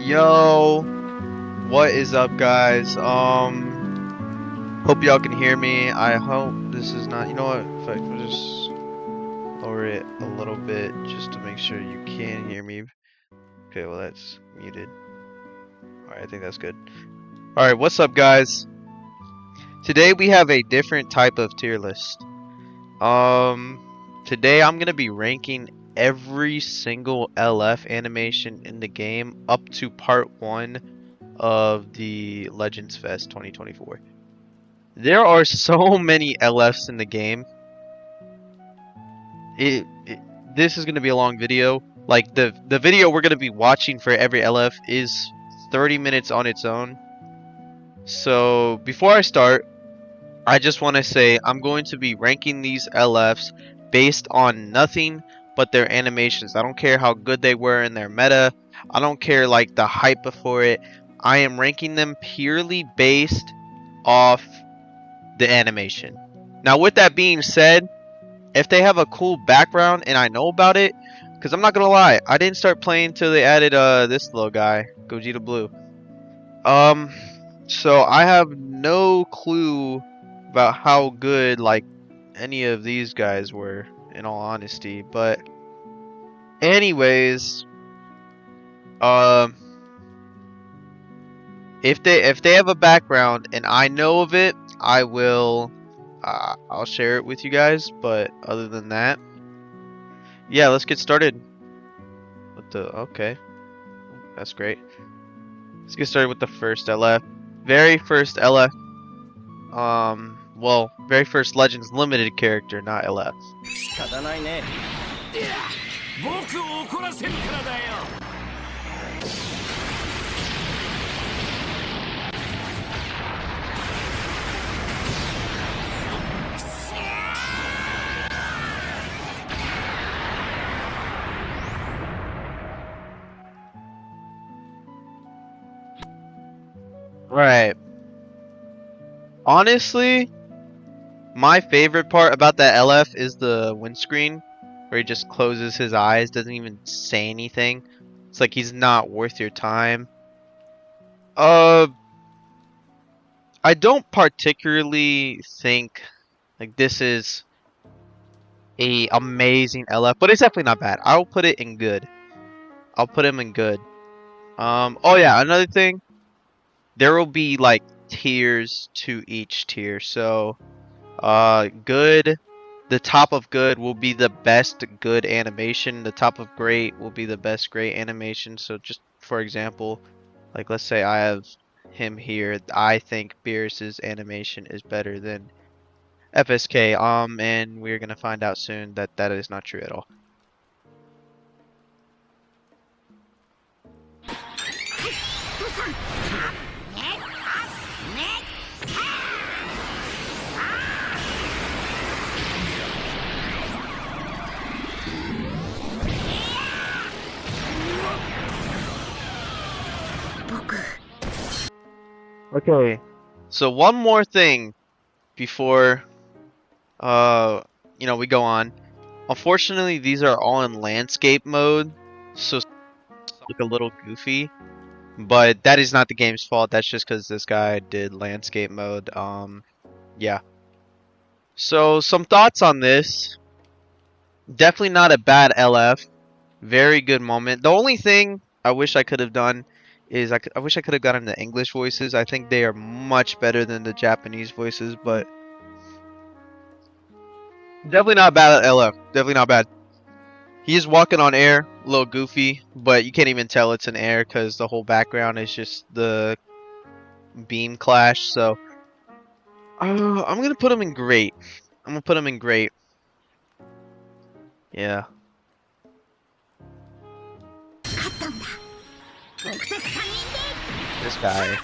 Yo, what is up, guys? Hope y'all can hear me. I hope this is not, you know what, if I could just lower it a little bit just to make sure you can hear me. Okay, well that's muted. Alright, I think that's good. Alright, what's up, guys? Today we have a different type of tier list. Today I'm gonna be ranking every single LF animation in the game up to part 1 of the Legends Fest 2024. There are so many LFs in the game. This is gonna be a long video. Like the video we're gonna be watching for every LF is 30 minutes on its own. So before I start, I just want to say I'm going to be ranking these LFs based on nothing but their animations. I don't care how good they were in their meta. I don't care like the hype before it. I am ranking them purely based off the animation. Now with that being said, if they have a cool background and I know about it, because I'm not gonna lie, I didn't start playing till they added this little guy, Gogeta Blue. So I have no clue about how good like any of these guys were, in all honesty. But anyways, if they have a background and I know of it, I will I'll share it with you guys. But other than that, yeah, let's get started with the okay. That's great. Let's get started with the first LF. Very first LF. Well, very first Legends Limited character, not LF. Right. Honestly, my favorite part about that LF is the windscreen, where he just closes his eyes, doesn't even say anything. It's like he's not worth your time. I don't particularly think like this is a amazing LF, but it's definitely not bad. I'll put it in good. I'll put him in good. Oh yeah, another thing, there will be like tiers to each tier. So, good, the top of good will be the best good animation. The top of great will be the best great animation. So just for example, like let's say I have him here. I think Beerus's animation is better than FSK. And we're gonna find out soon that that is not true at all. Okay, so one more thing before you know, we go on. Unfortunately, these are all in landscape mode, so it's look a little goofy, but that is not the game's fault. That's just because this guy did landscape mode. Yeah. So some thoughts on this. Definitely not a bad LF. Very good moment. The only thing I wish I could have done is I wish I could have gotten the English voices. I think they are much better than the Japanese voices, but definitely not bad at LF. Definitely not bad. He is walking on air, a little goofy, but you can't even tell it's an air because the whole background is just the beam clash. So I'm gonna put him in great. I'm gonna put him in great. Yeah. This guy.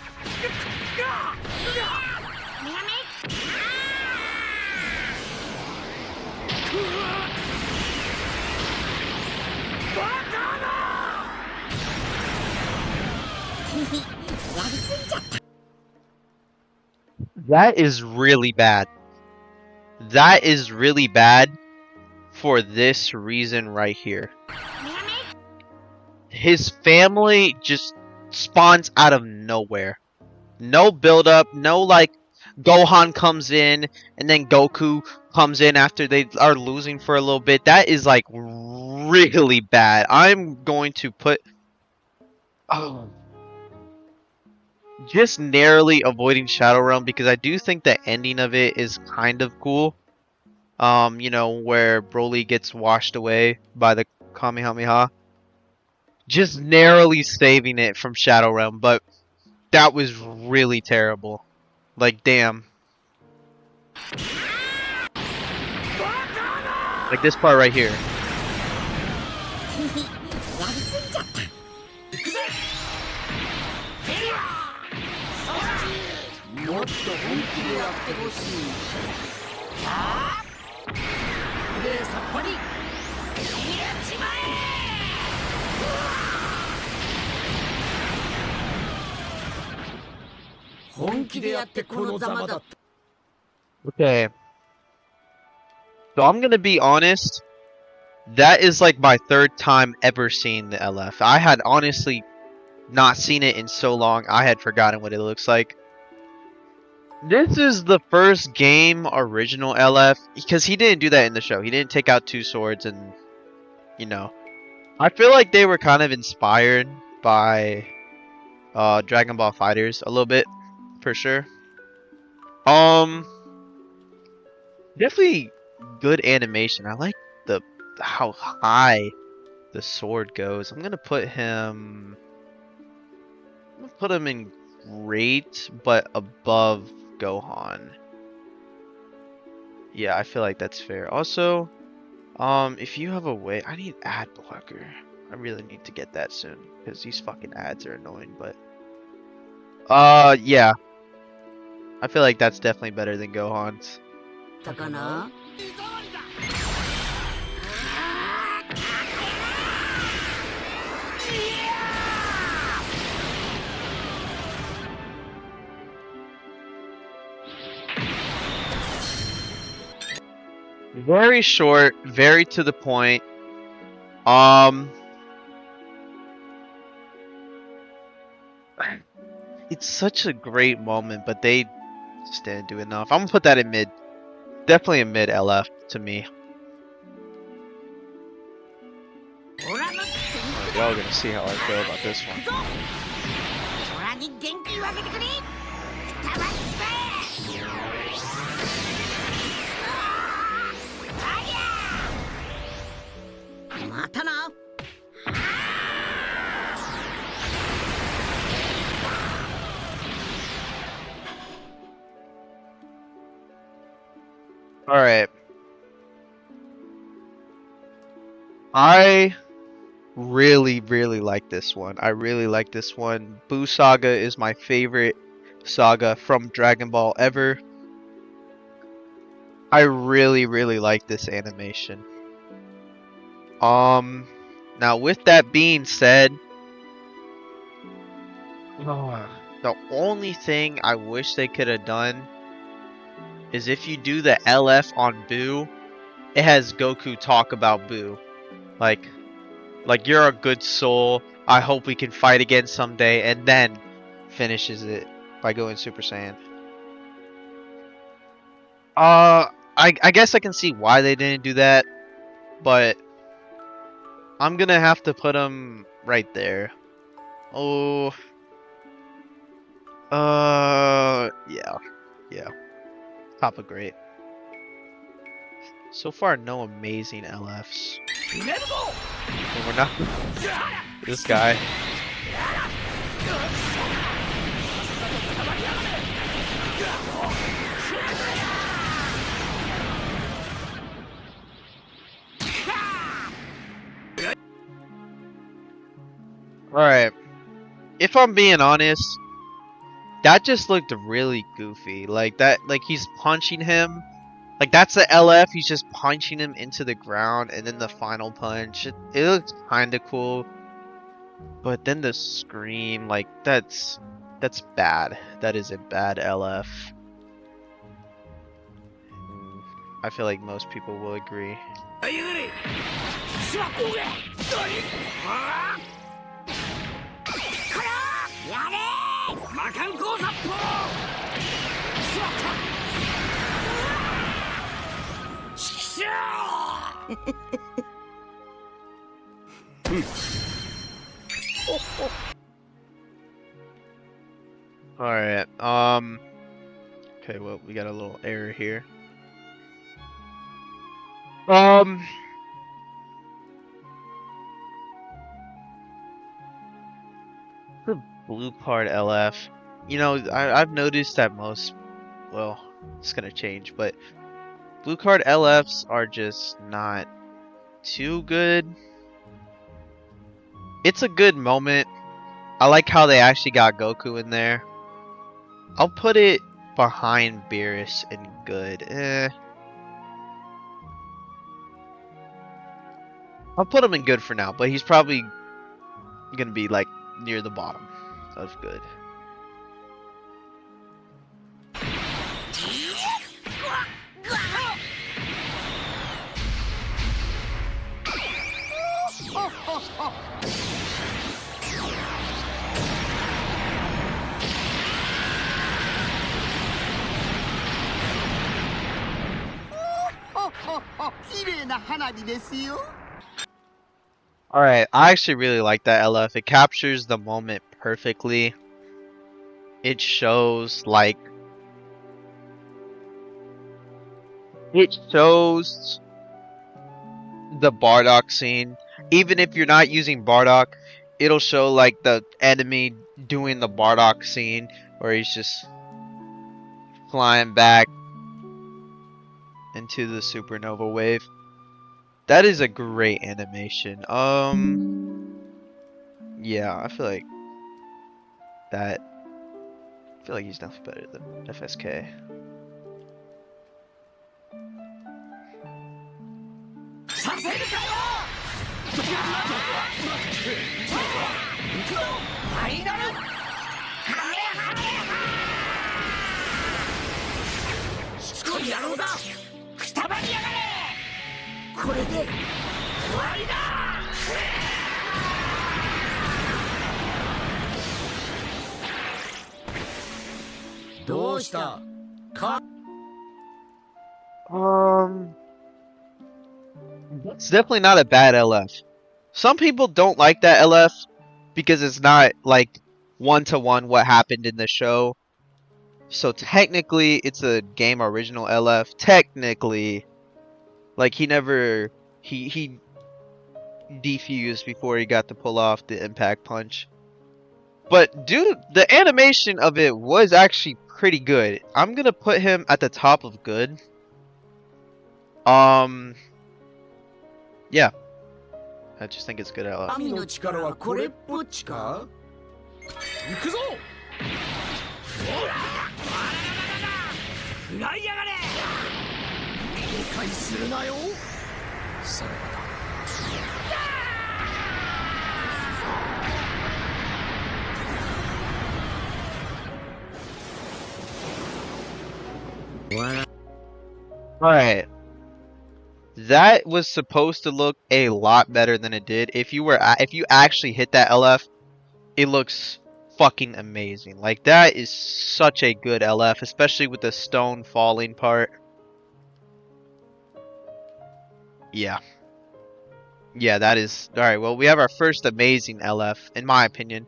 That is really bad. That is really bad for this reason right here. His family just spawns out of nowhere. No build up, no like Gohan comes in and then Goku comes in after they are losing for a little bit. That is like really bad. I'm going to put just narrowly avoiding Shadow Realm because I do think the ending of it is kind of cool. You know, where Broly gets washed away by the Kamehameha. Just narrowly saving it from Shadow Realm, but that was really terrible. Like, damn. Like this part right here. Okay. So I'm gonna be honest. That is like my third time ever seeing the LF. I had honestly not seen it in so long. I had forgotten what it looks like. This is the first game original LF because he didn't do that in the show. He didn't take out two swords and, you know. I feel like they were kind of inspired by Dragon Ball Fighters a little bit, for sure. Definitely good animation. I like how high the sword goes. I'm gonna put him in great, but above Gohan. Yeah, I feel like that's fair. Also, if you have a way, I need ad blocker. I really need to get that soon because these fucking ads are annoying. But yeah, I feel like that's definitely better than Gohan's. Very short, very to the point. It's such a great moment, but they just didn't do enough. I'm gonna put that in mid. Definitely a mid LF to me. Y'all gonna see how I feel about this one. Alright. I really like this one. I really like this one. Buu Saga is my favorite saga from Dragon Ball ever. I really like this animation. Now with that being said, the only thing I wish they could have done is if you do the LF on Buu, it has Goku talk about Buu. Like you're a good soul. I hope we can fight again someday, and then finishes it by going Super Saiyan. I guess I can see why they didn't do that, but I'm gonna have to put him right there. Oh, yeah, top of great. So far, no amazing LFs. And we're not. This guy. Alright. If I'm being honest, that just looked really goofy. Like he's punching him. Like that's the LF, he's just punching him into the ground, and then the final punch. It looks kinda cool. But then the scream, like that's bad. That is a bad LF. I feel like most people will agree. Alright, okay, well, we got a little error here. The blue card LF. You know, I've noticed that most, well, it's gonna change, but blue card LFs are just not too good. It's a good moment. I like how they actually got Goku in there. I'll put it behind Beerus in good. I'll put him in good for now, but he's probably gonna be like near the bottom of good. Alright, I actually really like that LF. It captures the moment perfectly. It shows like the Bardock scene. Even if you're not using Bardock, it'll show like the enemy doing the Bardock scene where he's just flying back into the supernova wave. That is a great animation. Yeah, I feel like he's nothing better than FSK. It's definitely not a bad LF. Some people don't like that LF because it's not like one-to-one what happened in the show. So technically it's a game original LF. Technically, like he defused before he got to pull off the impact punch. But dude, the animation of it was actually pretty good. I'm gonna put him at the top of good. Yeah. I just think it's good LF. Alright. That was supposed to look a lot better than it did. If you actually hit that LF, it looks fucking amazing. Like that is such a good LF, especially with the stone falling part. Yeah. Yeah, that is alright. Well, we have our first amazing LF, in my opinion.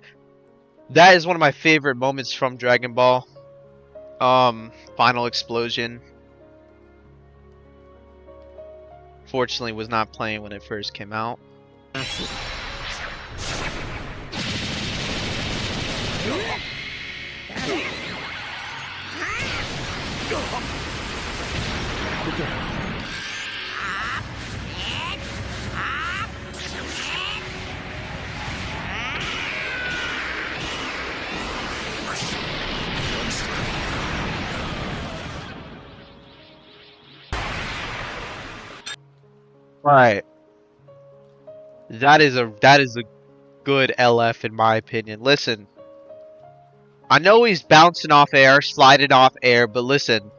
That is one of my favorite moments from Dragon Ball. Final explosion. Fortunately, was not playing when it first came out. Right. That is a good LF in my opinion. Listen. I know he's bouncing off air, sliding off air, but listen.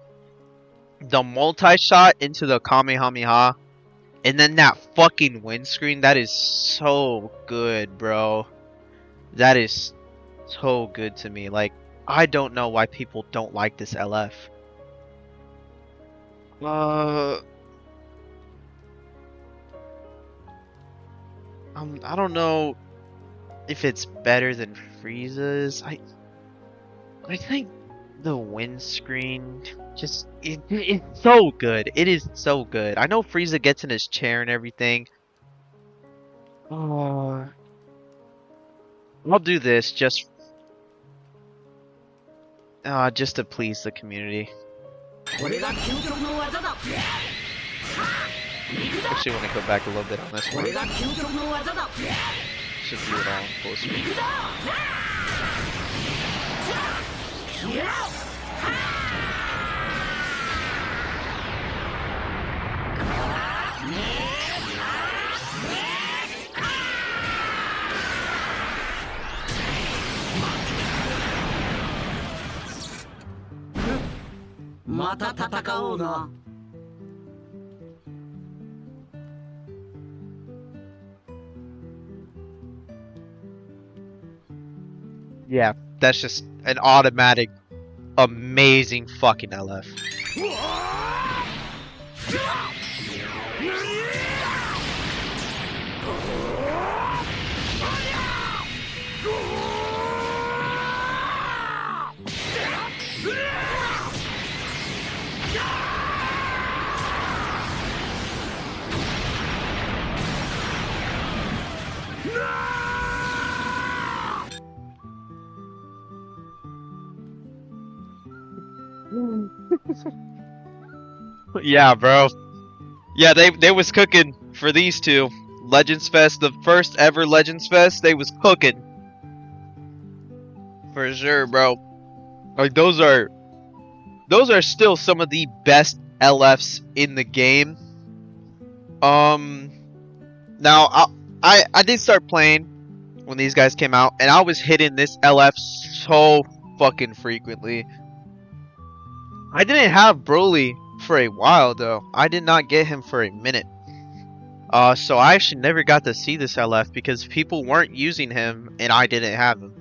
The multi-shot into the Kamehameha and then that fucking windscreen, that is so good, bro. That is so good to me. Like, I don't know why people don't like this LF. I don't know if it's better than Frieza's. I think the windscreen it's so good. It is so good. I know Frieza gets in his chair and everything. I'll do this just to please the community. Actually, want to go back a little bit on this one. Should view it all in full screen. Yeah, that's just an automatic, amazing fucking LF. Yeah, bro. Yeah, they was cooking for these two. Legends Fest, the first ever Legends Fest, they was cooking. For sure, bro. Like those are still some of the best LFs in the game. Now I did start playing when these guys came out, and I was hitting this LF so fucking frequently. I didn't have Broly for a while though. I did not get him for a minute. So I actually never got to see this LF because people weren't using him and I didn't have him.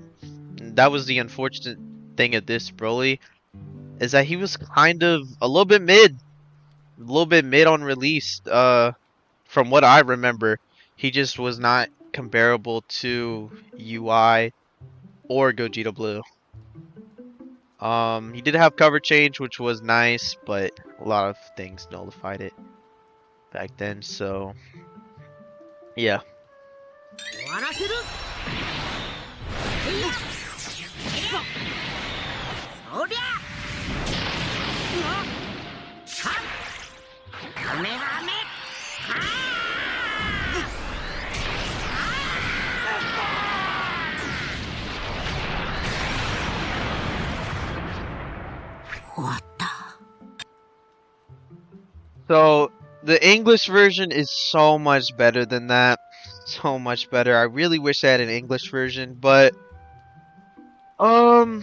And that was the unfortunate thing of this Broly, is that he was kind of a little bit mid on release. From what I remember, he just was not comparable to UI or Gogeta Blue. He did have cover change, which was nice, but a lot of things nullified it back then, so yeah. So the English version is so much better than that. So much better. I really wish I had an English version, but I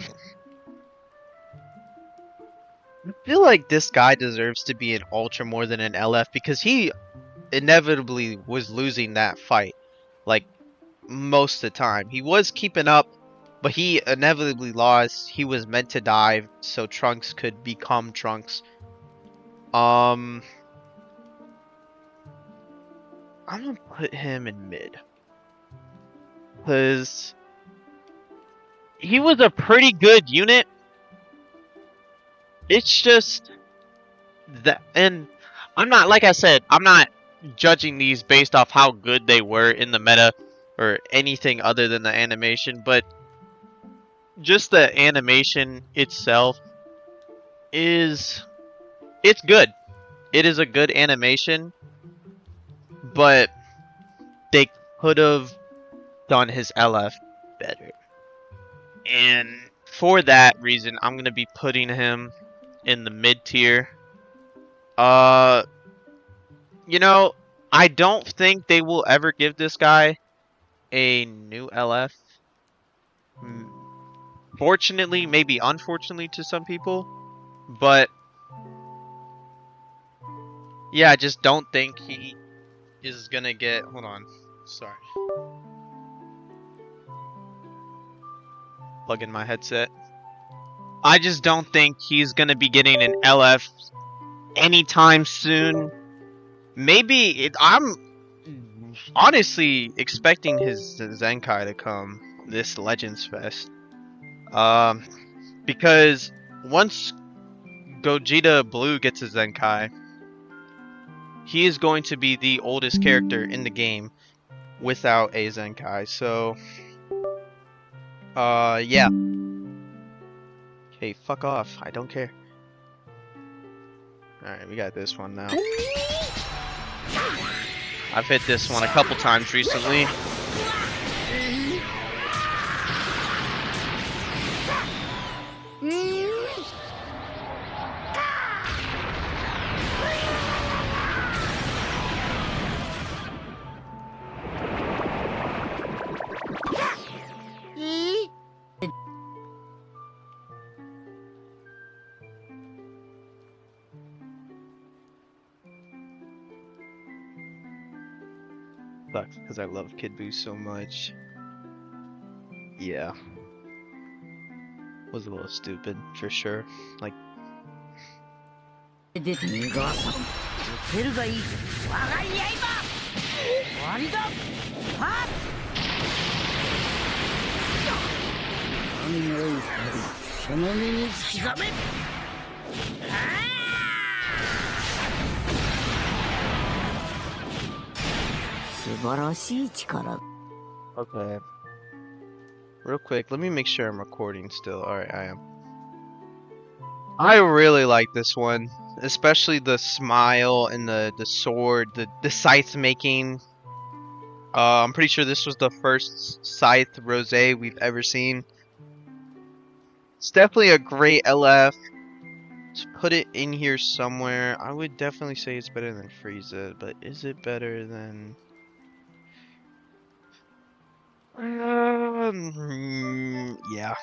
feel like this guy deserves to be an Ultra more than an LF because he inevitably was losing that fight. Like most of the time. He was keeping up, but he inevitably lost. He was meant to die so Trunks could become Trunks. I'm gonna put him in mid. Because he was a pretty good unit. It's just that, and I'm not, like I said, I'm not judging these based off how good they were in the meta or anything other than the animation, but just the animation itself it's good. It is a good animation, but they could have done his LF better. And for that reason, I'm going to be putting him in the mid tier. You know, I don't think they will ever give this guy a new LF. Fortunately, maybe unfortunately to some people, but yeah, I just don't think he is gonna get. Hold on, sorry. Plug in my headset. I just don't think he's gonna be getting an LF anytime soon. I'm honestly expecting his Zenkai to come this Legends Fest. Um, because once Gogeta Blue gets his Zenkai, he is going to be the oldest character in the game without a Zenkai. So, yeah. Okay, fuck off. I don't care. Alright, we got this one now. I've hit this one a couple times recently. Sucks because I love Kid Buu so much. Yeah. Was a little stupid, for sure. Like, okay. Real quick, let me make sure I'm recording still. Alright, I am. I really like this one. Especially the smile and the sword, the scythe making. I'm pretty sure this was the first scythe rose we've ever seen. It's definitely a great LF. To put it in here somewhere, I would definitely say it's better than Frieza, but is it better than... yeah.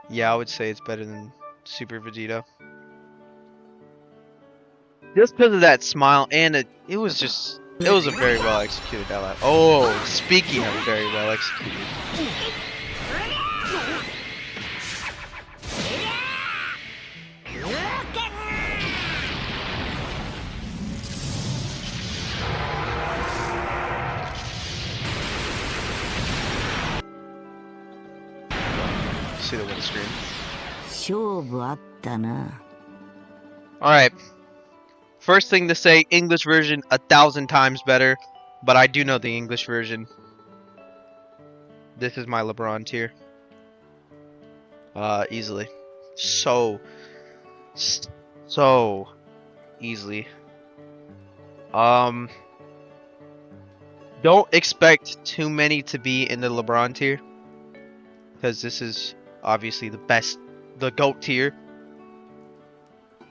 Yeah, I would say it's better than Super Vegeta. Just because of that smile, and it was a very well executed LF. Oh, speaking of very well executed. See the windscreen. Alright. First thing to say, English version 1,000 times better, but I do know the English version. This is my LeBron tier. Easily. So easily. Don't expect too many to be in the LeBron tier, because this is obviously the GOAT tier.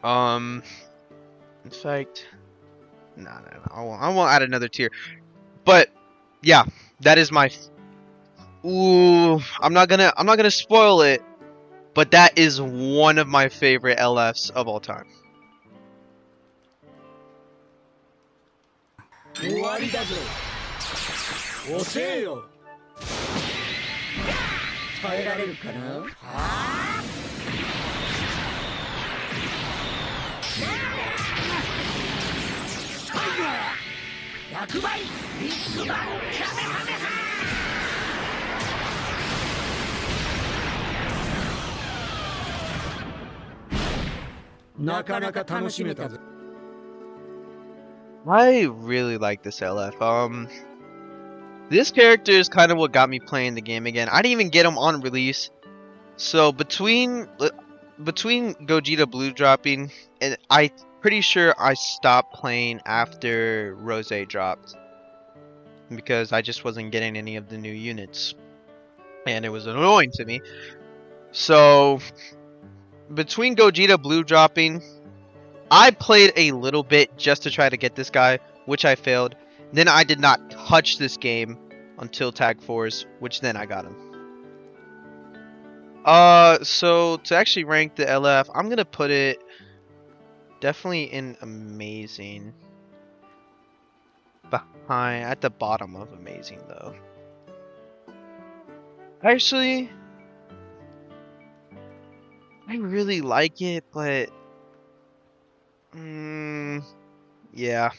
In fact, no, I won't add another tier. But yeah, that is my. Ooh, I'm not gonna spoil it, but that is one of my favorite LFs of all time. I really like this LF. This character is kind of what got me playing the game again. I didn't even get him on release. So between Gogeta Blue dropping, and I'm pretty sure I stopped playing after Rose dropped, because I just wasn't getting any of the new units, and it was annoying to me. So between Gogeta Blue dropping, I played a little bit just to try to get this guy, which I failed. Then I did not touch this game until Tag Force, which then I got him. So to actually rank the LF, I'm gonna put it definitely in amazing. At the bottom of amazing though. Actually, I really like it, but yeah.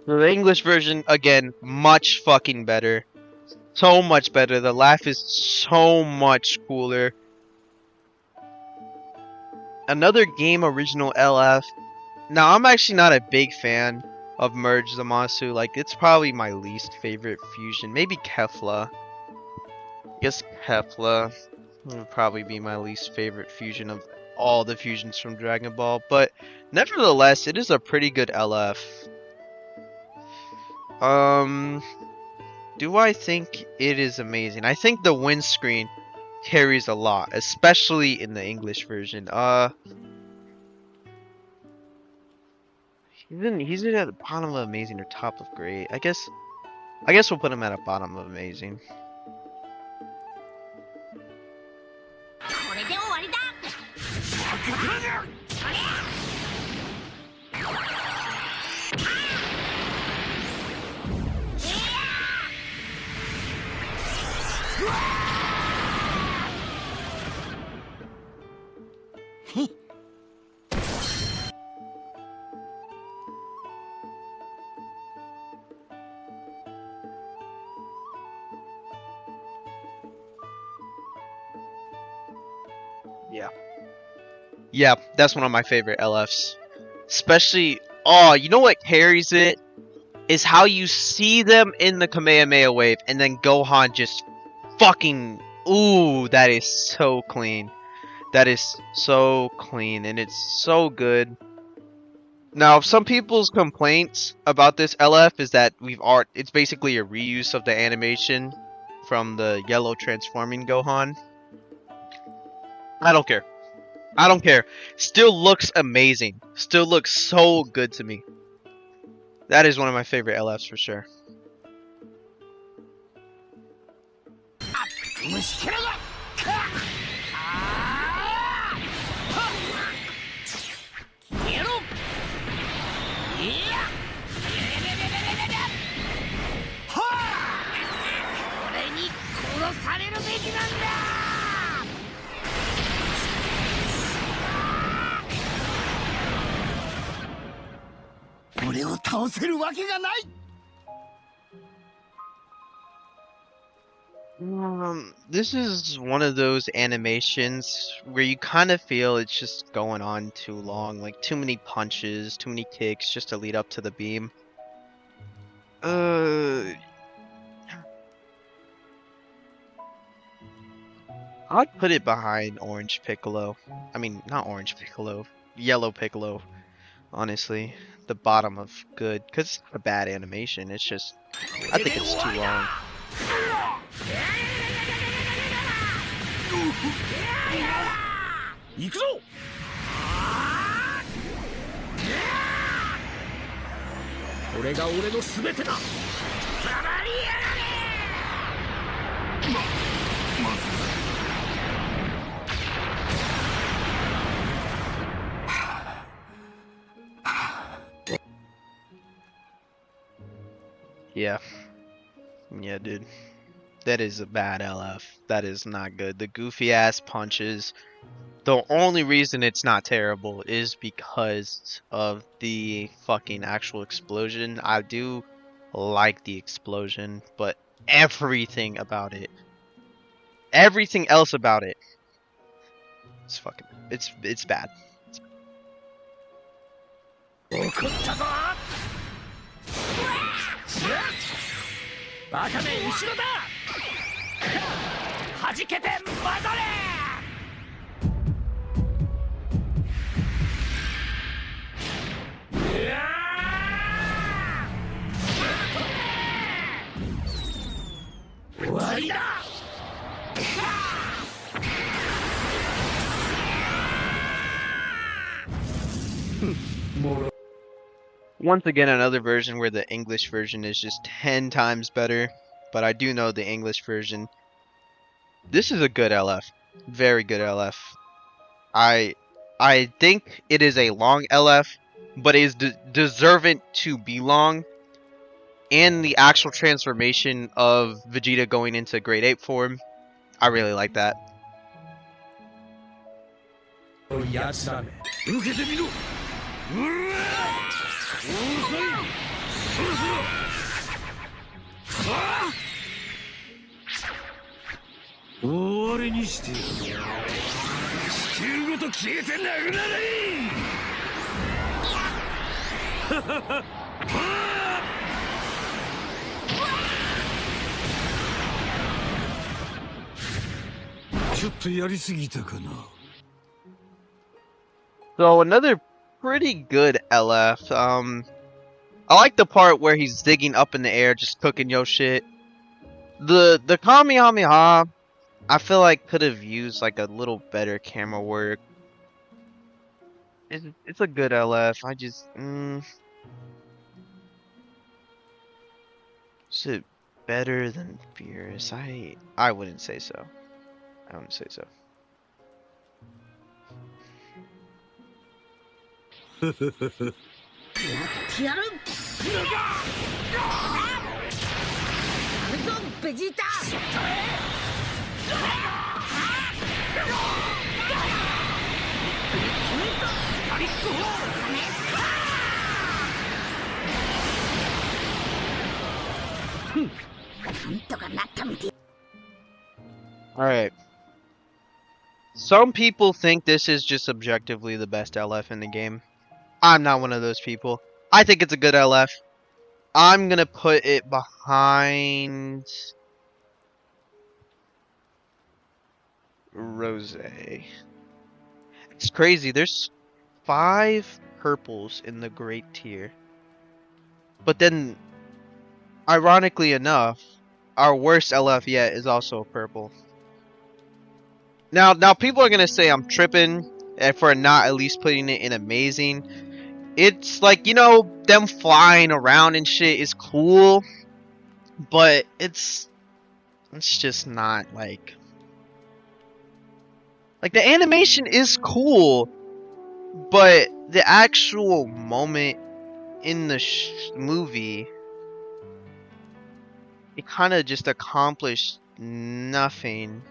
The English version, again, much fucking better. So much better. The laugh is so much cooler. Another game original LF. Now, I'm actually not a big fan of Merge Zamasu. Like, it's probably my least favorite fusion. Maybe Kefla. I guess Kefla would probably be my least favorite fusion of all the fusions from Dragon Ball. But, nevertheless, it is a pretty good LF. Do I think it is amazing? I think the windscreen carries a lot, especially in the English version. He's either at the bottom of amazing or top of great. I guess we'll put him at the bottom of amazing. Yeah, that's one of my favorite LFs. Especially, oh, you know what carries it? Is how you see them in the Kamehameha wave, and then Gohan just fucking, ooh, that is so clean. That is so clean, and it's so good. Now, some people's complaints about this LF is that it's basically a reuse of the animation from the yellow transforming Gohan. I don't care. I don't care. Still looks amazing. Still looks so good to me. That is one of my favorite LFs for sure. This is one of those animations where you kind of feel it's just going on too long, like too many punches, too many kicks just to lead up to the beam. I'd put it behind Orange Piccolo. I mean, not Orange Piccolo, Yellow Piccolo. Honestly, the bottom of good, cause it's not a bad animation. It's just, I think it's too long. Yeah, dude. That is a bad LF. That is not good. The goofy ass punches. The only reason it's not terrible is because of the fucking actual explosion. I do like the explosion, but everything about it, everything else about it, it's fucking, it's bad. Once again, another version where the English version is just 10 times better, but I do know the English version. This is a good LF. Very good LF. I think it is a long LF, but it is deserving to be long. And the actual transformation of Vegeta going into Grade 8 form, I really like that. So another pretty good LF. I like the part where he's digging up in the air, just cooking your shit. The Kamehameha, I feel like could have used like a little better camera work. It's a good LF. I just is it better than Fierce? I wouldn't say so. I wouldn't say so. Alright. Some people think this is just objectively the best LF in the game. I'm not one of those people. I think it's a good LF. I'm gonna put it behind Rose. It's crazy. There's 5 purples in the great tier. But then, ironically enough, our worst LF yet is also a purple. Now people are gonna say I'm tripping for not at least putting it in amazing. It's like, you know, them flying around and shit is cool, but it's just not like the animation is cool, but the actual moment in the movie, it kind of just accomplished nothing.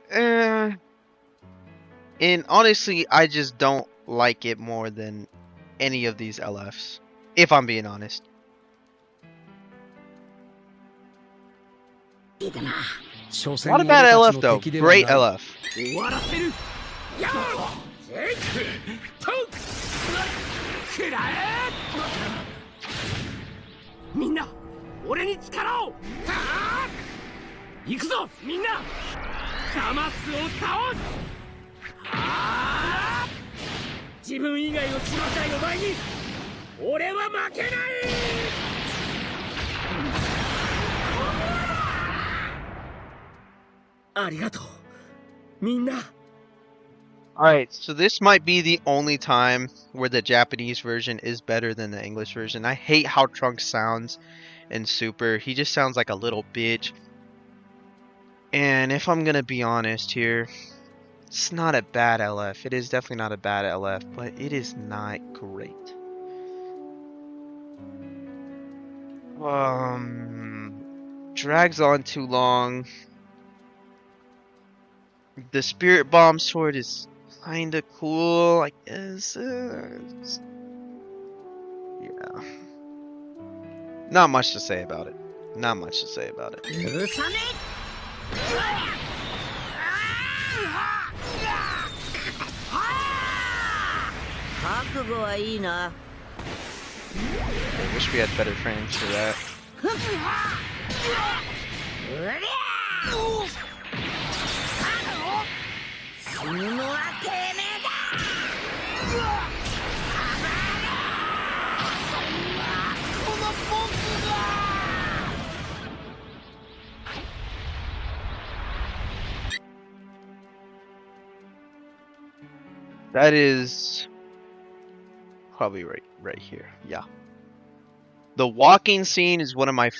And honestly, I just don't like it more than any of these LFs, if I'm being honest. Not a bad LF though. Great LF. Alright, so this might be the only time where the Japanese version is better than the English version. I hate how Trunks sounds in Super. He just sounds like a little bitch. And if I'm gonna be honest here, it's not a bad LF. It is definitely not a bad LF, but it is not great. Drags on too long. The Spirit Bomb sword is kinda cool, I guess. Yeah. Not much to say about it. Not much to say about it. I wish we had better frames for that. That is Probably right here. Yeah. The walking scene is one of my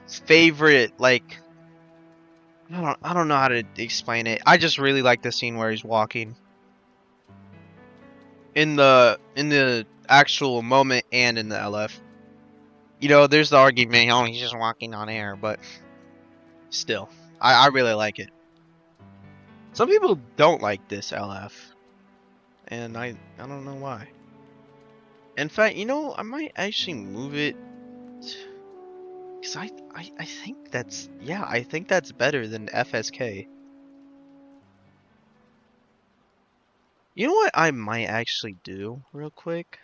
favorite, like, I don't know how to explain it. I just really like the scene where he's walking. In the actual moment and in the LF. You know, there's the argument, oh, he's just walking on air, but still, I really like it. Some people don't like this LF, and I don't know why. In fact, you know, I might actually move it, because I think that's, yeah, I think that's better than FSK. You know what I might actually do real quick?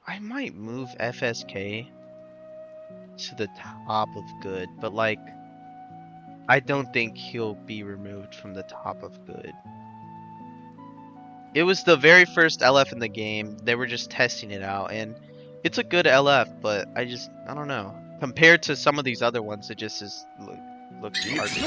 I might move FSK to the top of good, but like, I don't think he'll be removed from the top of good. It was the very first LF in the game. They were just testing it out, and it's a good LF, but I don't know. Compared to some of these other ones, it just looks garbage.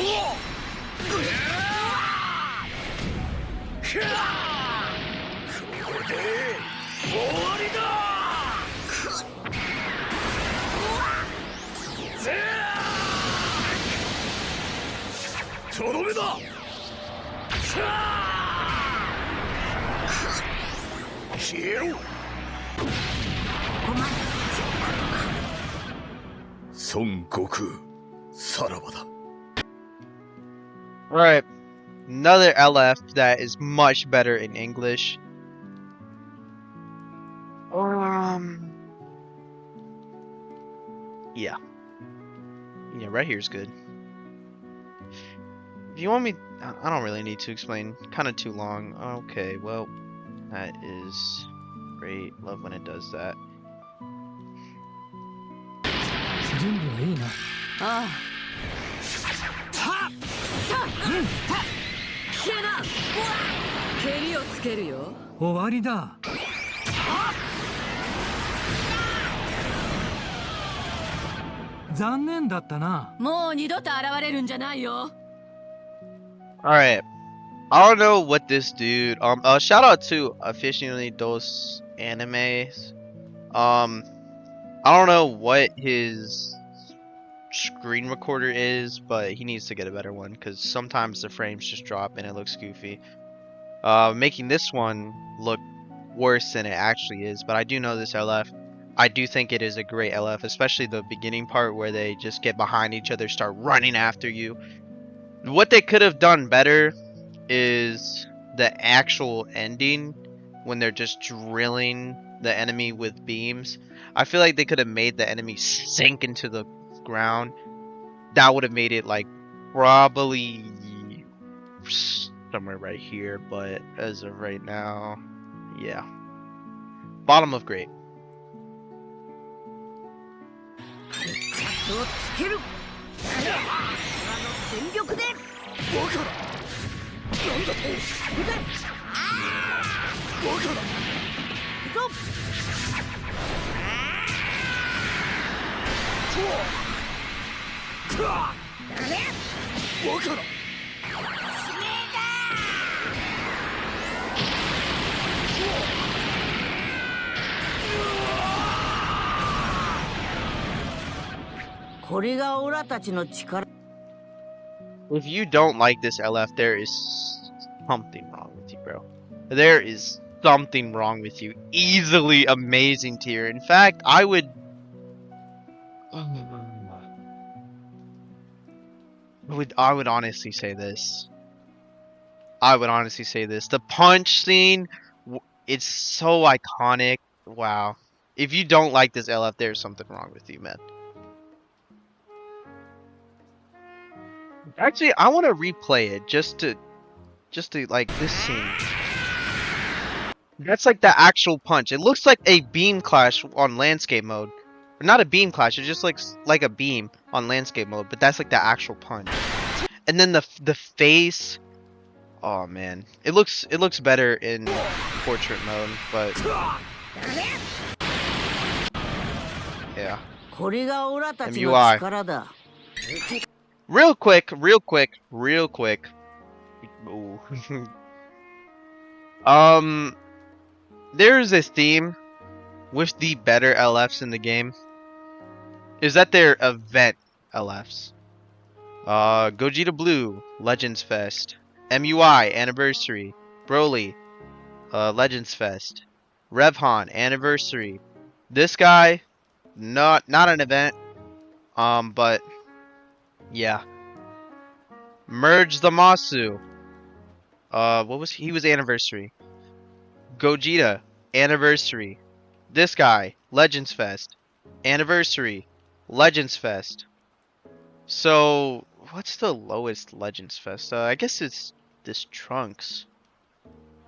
Alright, another LF that is much better in English. Yeah. Yeah, right here's good. If you want me, I don't really need to explain. Kind of too long. Okay, well, that is great. Love when it does that. Alright. I don't know what this dude shout out to Aficionados dos Animes. I don't know what his screen recorder is, but he needs to get a better one because sometimes the frames just drop and it looks goofy. Making this one look worse than it actually is, but I do know this LF. I do think it is a great LF, especially the beginning part where they just get behind each other, start running after you. What they could have done better is the actual ending when they're just drilling the enemy with beams. I feel like they could have made the enemy sink into the ground. That would have made it like probably somewhere right here, but as of right now, yeah. Bottom of great. If you don't like this LF, there is something wrong with you, bro. There is something wrong with you. Easily amazing tier. In fact, I would honestly say this. I would honestly say this. The punch scene, it's so iconic. Wow. If you don't like this LF, there's something wrong with you, man. Actually, I want to replay it just to like this scene. That's like the actual punch. It looks like a beam clash on landscape mode. Or not a beam clash, it just looks like a beam on landscape mode, but that's like the actual punch. And then the face, oh man. It looks better in portrait mode, but yeah. MUI. Real quick. Ooh. there's a theme with the better LFs in the game, is that they're event LFs. Gogeta Blue, Legends Fest. MUI, Anniversary. Broly, Legends Fest. Revhan, Anniversary. This guy, not an event. But yeah. Merge the Masu. What was he was Anniversary. Gogeta, Anniversary. This guy, Legends Fest. Anniversary. Legends Fest. So, what's the lowest Legends Fest? I guess it's this Trunks.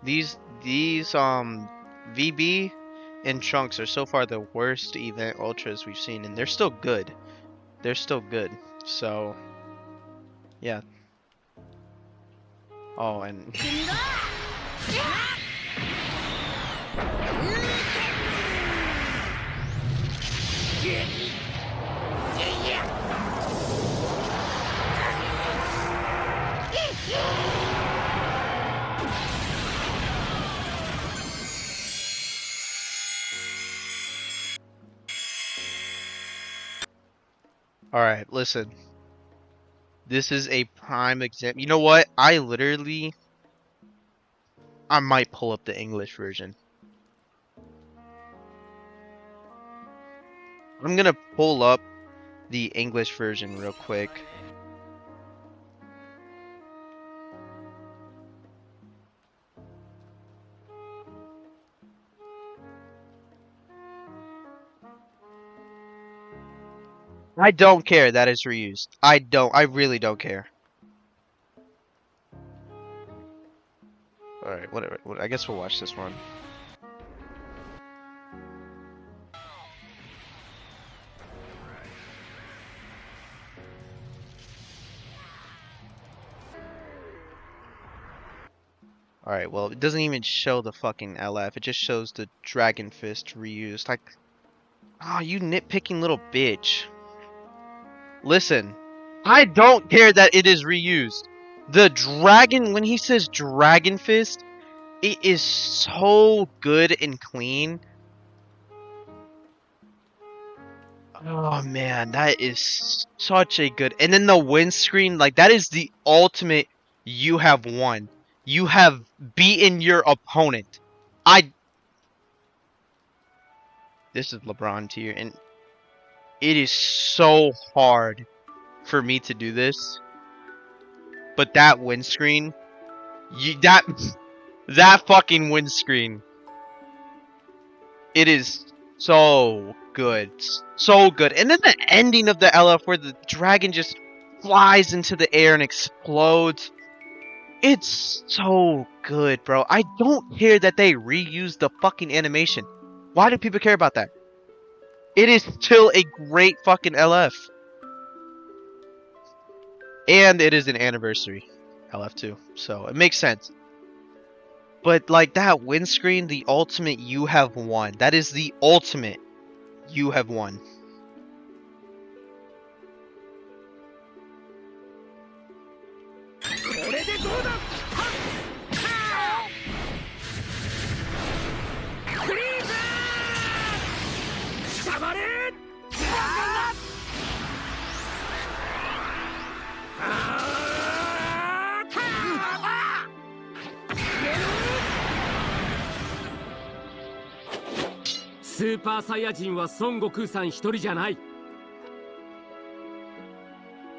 These VB and Trunks are so far the worst event ultras we've seen, and they're still good. They're still good. So, yeah. Oh, and alright, listen. This is a prime example. You know what? I might pull up the English version. I'm gonna pull up the English version real quick. I don't care that it's reused. I really don't care. Alright, whatever. I guess we'll watch this one. Alright, well, it doesn't even show the fucking LF. It just shows the Dragon Fist reused. Like, oh, you nitpicking little bitch. Listen, I don't care that it is reused. The dragon, when he says Dragon Fist, it is so good and clean. Oh man, that is such a good. And then the windscreen, like that is the ultimate. You have won. You have beaten your opponent. This is LeBron tier, and it is so hard for me to do this. But that windscreen, that fucking windscreen, it is so good. So good. And then the ending of the LF where the dragon just flies into the air and explodes. It's so good, bro. I don't care that they reuse the fucking animation. Why do people care about that? It is still a great fucking LF. And it is an anniversary LF too. So it makes sense. But like that windscreen, the ultimate you have won. That is the ultimate you have won.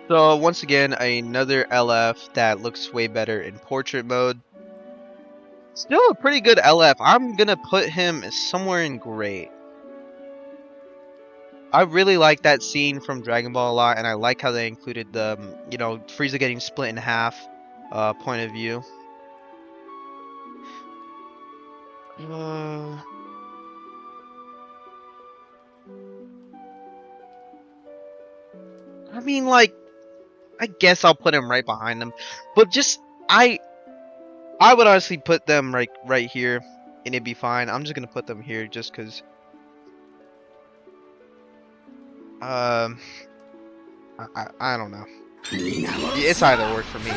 So once again, another LF that looks way better in portrait mode. Still a pretty good LF. I'm gonna put him somewhere in great. I really like that scene from Dragon Ball a lot, and I like how they included the, you know, Frieza getting split in half point of view. I mean, like, I guess I'll put him right behind them, but just I would honestly put them right here, and it'd be fine. I'm just gonna put them here just because. I don't know. It's either work for me.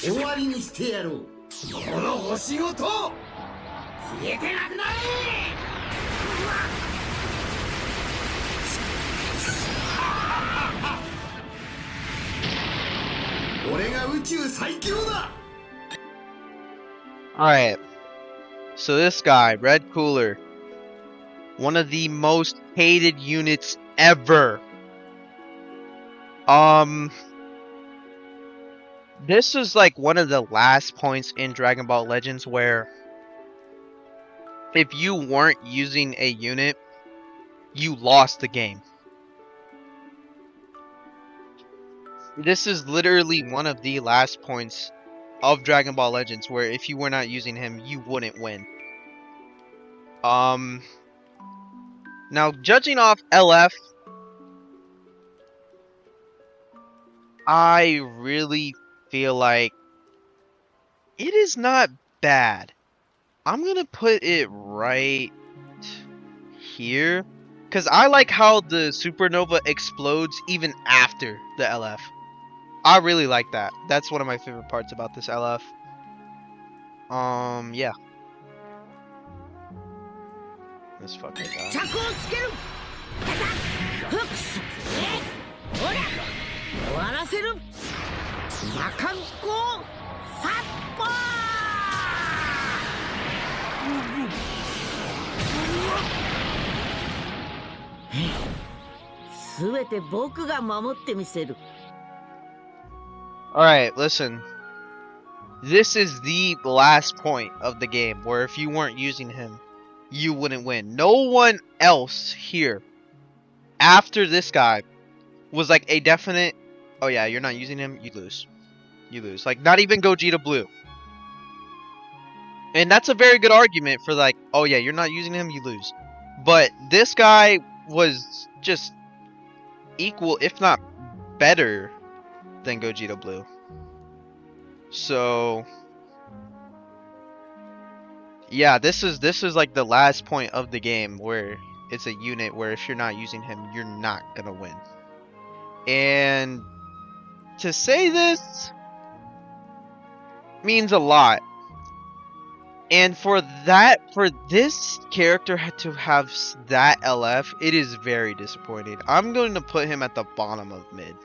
終わりにしてやろう。この星ごと消えてなくなれ。俺が宇宙最強だ。 Alright, so this guy, Red Cooler, one of the most hated units ever. This is like one of the last points in Dragon Ball Legends where if you weren't using a unit, you lost the game. This is literally one of the last points of Dragon Ball Legends where if you were not using him, you wouldn't win. Now judging off LF, I really feel like it is not bad. I'm gonna put it right here because I like how the supernova explodes even after the LF. I really like that. That's one of my favorite parts about this LF. Yeah. This fucking guy. Alright, listen. This is the last point of the game where if you weren't using him, you wouldn't win. No one else here after this guy was like a definite, oh yeah, you're not using him, you lose. You lose. Like, not even Gogeta Blue. And that's a very good argument for like, oh yeah, you're not using him, you lose. But this guy was just equal, if not better, than Gogeta Blue. So yeah, this is like the last point of the game where it's a unit where if you're not using him, you're not gonna win. And to say this means a lot. And for this character to have that LF, it is very disappointing. I'm going to put him at the bottom of mid.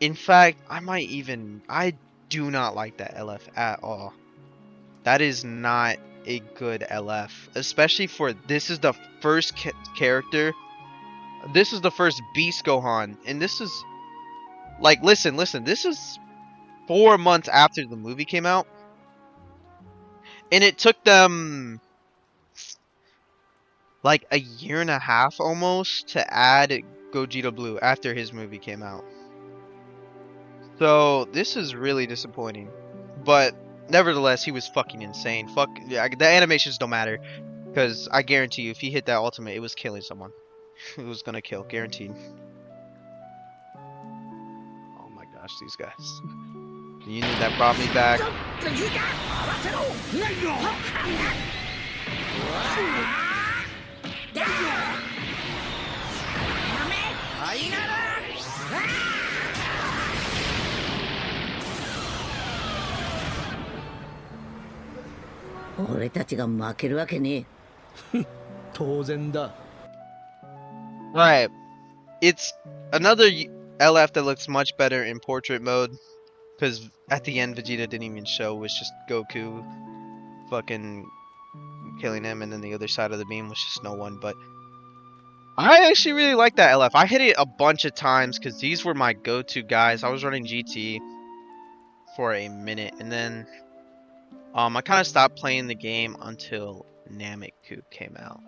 In fact, I do not like that LF at all. That is not a good LF, especially for this is the first character. This is the first Beast Gohan, and this is like, listen, this is 4 months after the movie came out. And it took them like a year and a half almost to add Gogeta Blue after his movie came out. So this is really disappointing. But nevertheless, he was fucking insane. Fuck, the animations don't matter. Because I guarantee you, if he hit that ultimate, it was killing someone. It was gonna kill, guaranteed. Oh my gosh, these guys. The unit that brought me back. Right. It's another LF that looks much better in portrait mode. Because at the end, Vegeta didn't even show. It was just Goku fucking killing him. And then the other side of the beam was just no one. But I actually really like that LF. I hit it a bunch of times because these were my go-to guys. I was running GT for a minute. And then I kind of stopped playing the game until Namek-ku came out.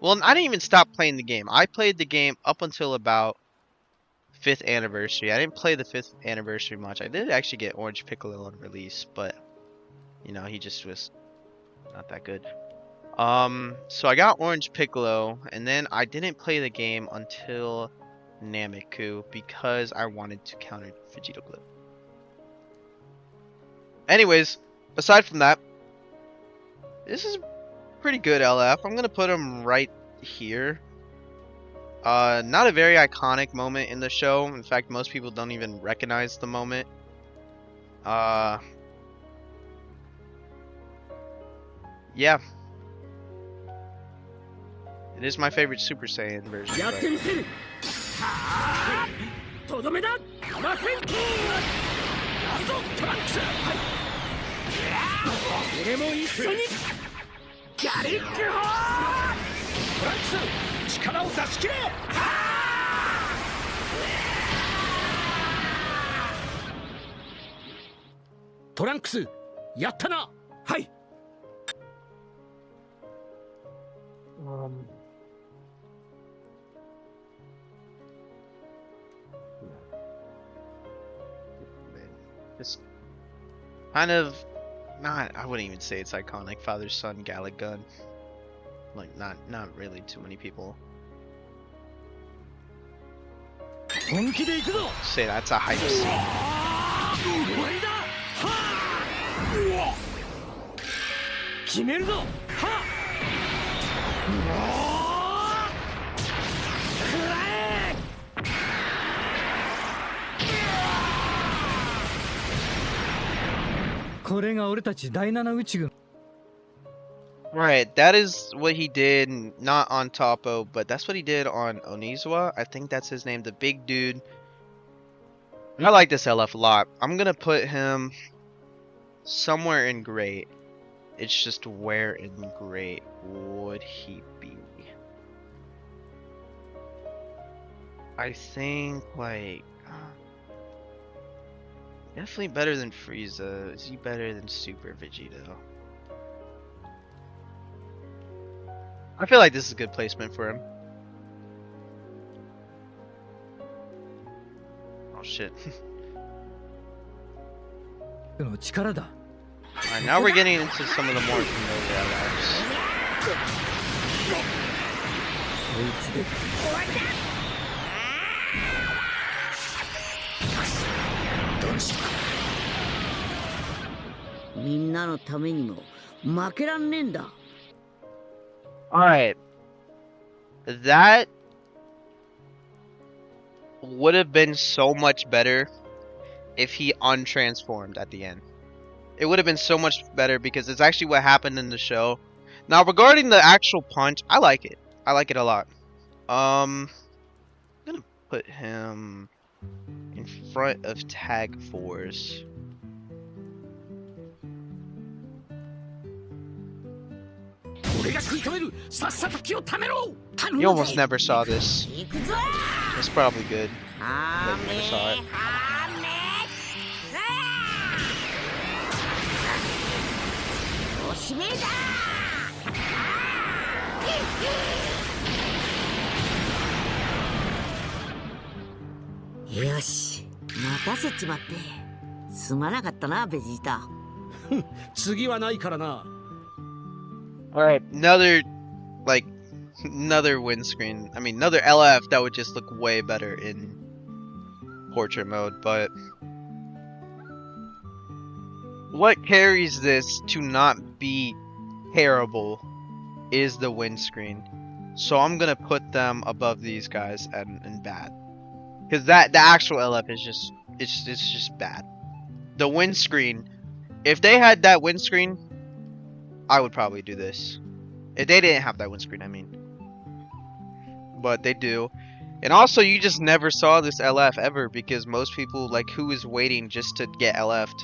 Well, I didn't even stop playing the game. I played the game up until about 5th anniversary. I didn't play the 5th anniversary much. I did actually get Orange Piccolo on release, but you know, he just was not that good. So I got Orange Piccolo, and then I didn't play the game until Namek-ku because I wanted to counter Vegeta Blue. Anyways, aside from that, this is pretty good LF. I'm gonna put him right here. Not a very iconic moment in the show. In fact, most people don't even recognize the moment. Yeah. It is my favorite Super Saiyan version. やってみせる。はあ、とどめだ。マフェンキー。やるぞトランクス。はい。俺も一緒に。ギャリックホー。トランクス、力を出し切れ。はあ。トランクス、やったな。はい。It's kind of not, I wouldn't even say it's iconic. Father son Gallic gun. Like not really too many people say that's a hype scene. Right, that is what he did, not on Toppo, but that's what he did on Onizuwa. I think that's his name, the big dude. I like this LF a lot. I'm gonna put him somewhere in great. It's just where in great would he be? I think like definitely better than Frieza. Is he better than Super Vegito? I feel like this is a good placement for him. Oh shit. Alright, now we're getting into some of the more familiar LFs. Alright. That would have been so much better if he untransformed at the end. It would have been so much better because it's actually what happened in the show. Now regarding the actual punch, I like it. I like it a lot. I'm gonna put him in front of Tag Force. You almost never saw this. It's probably good that you never saw it. Yosh, 待たせちまって。すまなかったな、ベジータ。次はないからな。Alright, another windscreen. I mean, another LF that would just look way better in portrait mode, but what carries this to not be terrible is the windscreen. So I'm gonna put them above these guys and bad. Because the actual LF is just it's just bad. The windscreen, if they had that windscreen, I would probably do this. If they didn't have that windscreen, I mean. But they do. And also, you just never saw this LF ever because most people, like, who is waiting just to get LF'd?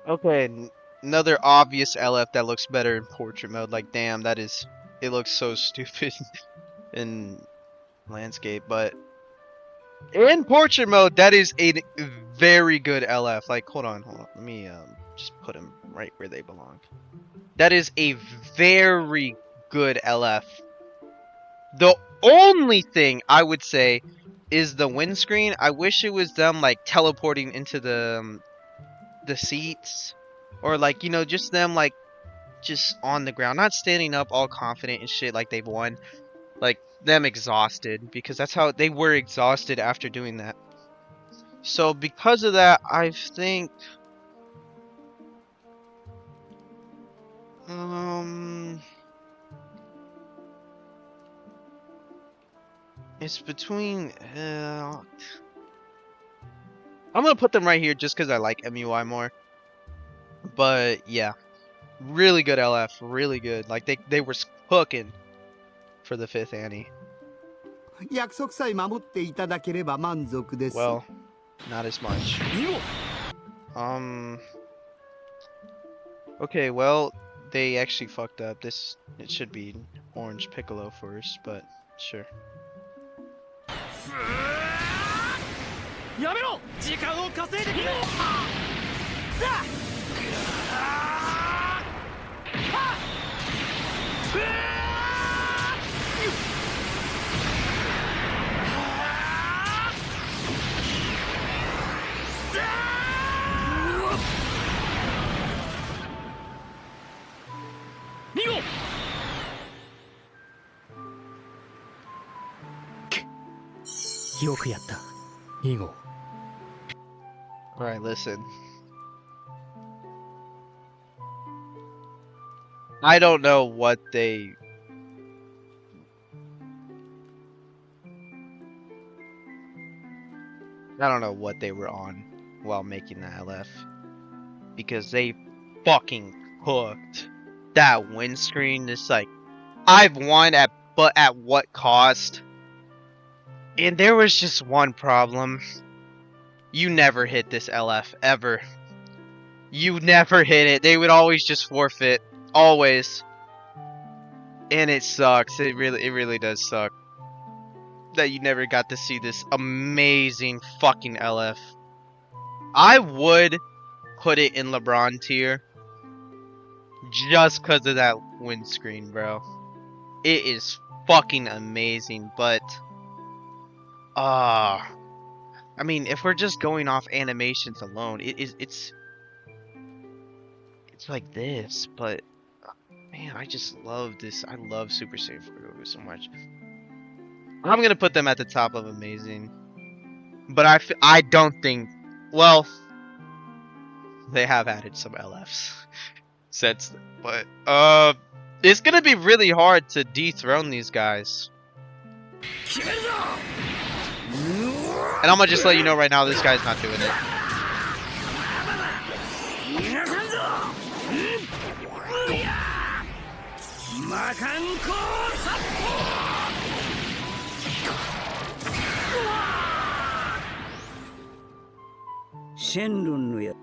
Okay, another obvious LF that looks better in portrait mode. Like, damn, it looks so stupid in landscape, but in portrait mode, that is a very good LF. Like, hold on. Let me just put them right where they belong. That is a very good LF. The only thing I would say is the windscreen. I wish it was them like teleporting into the seats, or like, you know, just them like just on the ground, not standing up all confident and shit like they've won. Like them exhausted, because that's how they were exhausted after doing that. So because of that, I think it's between I'm gonna put them right here just because I like MUI more. But yeah, really good LF, really good. Like they were cooking for the 5th Annie. 約束さえ守っていただければ満足です。 Well, not as much. 見ろ Okay, well, they actually fucked up. This, it should be orange Piccolo first, but sure. やめろ時間を稼いでくれさあ見ろ よくやったイゴ Alright, listen. I don't know what they... I don't know what they were on while making that LF. Because they fucking cooked. That windscreen is like... I've won at, but at what cost? And there was just one problem. You never hit this LF, ever. You never hit it. They would always just forfeit. Always. And it sucks. It really does suck. That you never got to see this amazing fucking LF. I would put it in LeBron tier. Just because of that windscreen, bro. It is fucking amazing, but... I mean, if we're just going off animations alone, it's like this, but man, I just love this. I love Super Saiyan 4 Goku so much. I'm gonna put them at the top of amazing, but I don't think, well, they have added some LFs since, but it's gonna be really hard to dethrone these guys. And I'm gonna just let you know right now, this guy's not doing it. Shenlong のや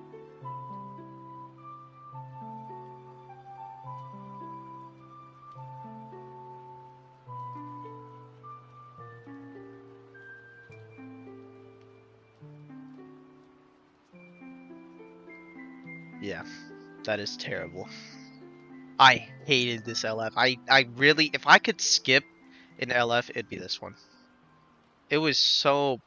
Yeah, that is terrible. I hated this LF. I really, if I could skip an LF, it'd be this one. It was so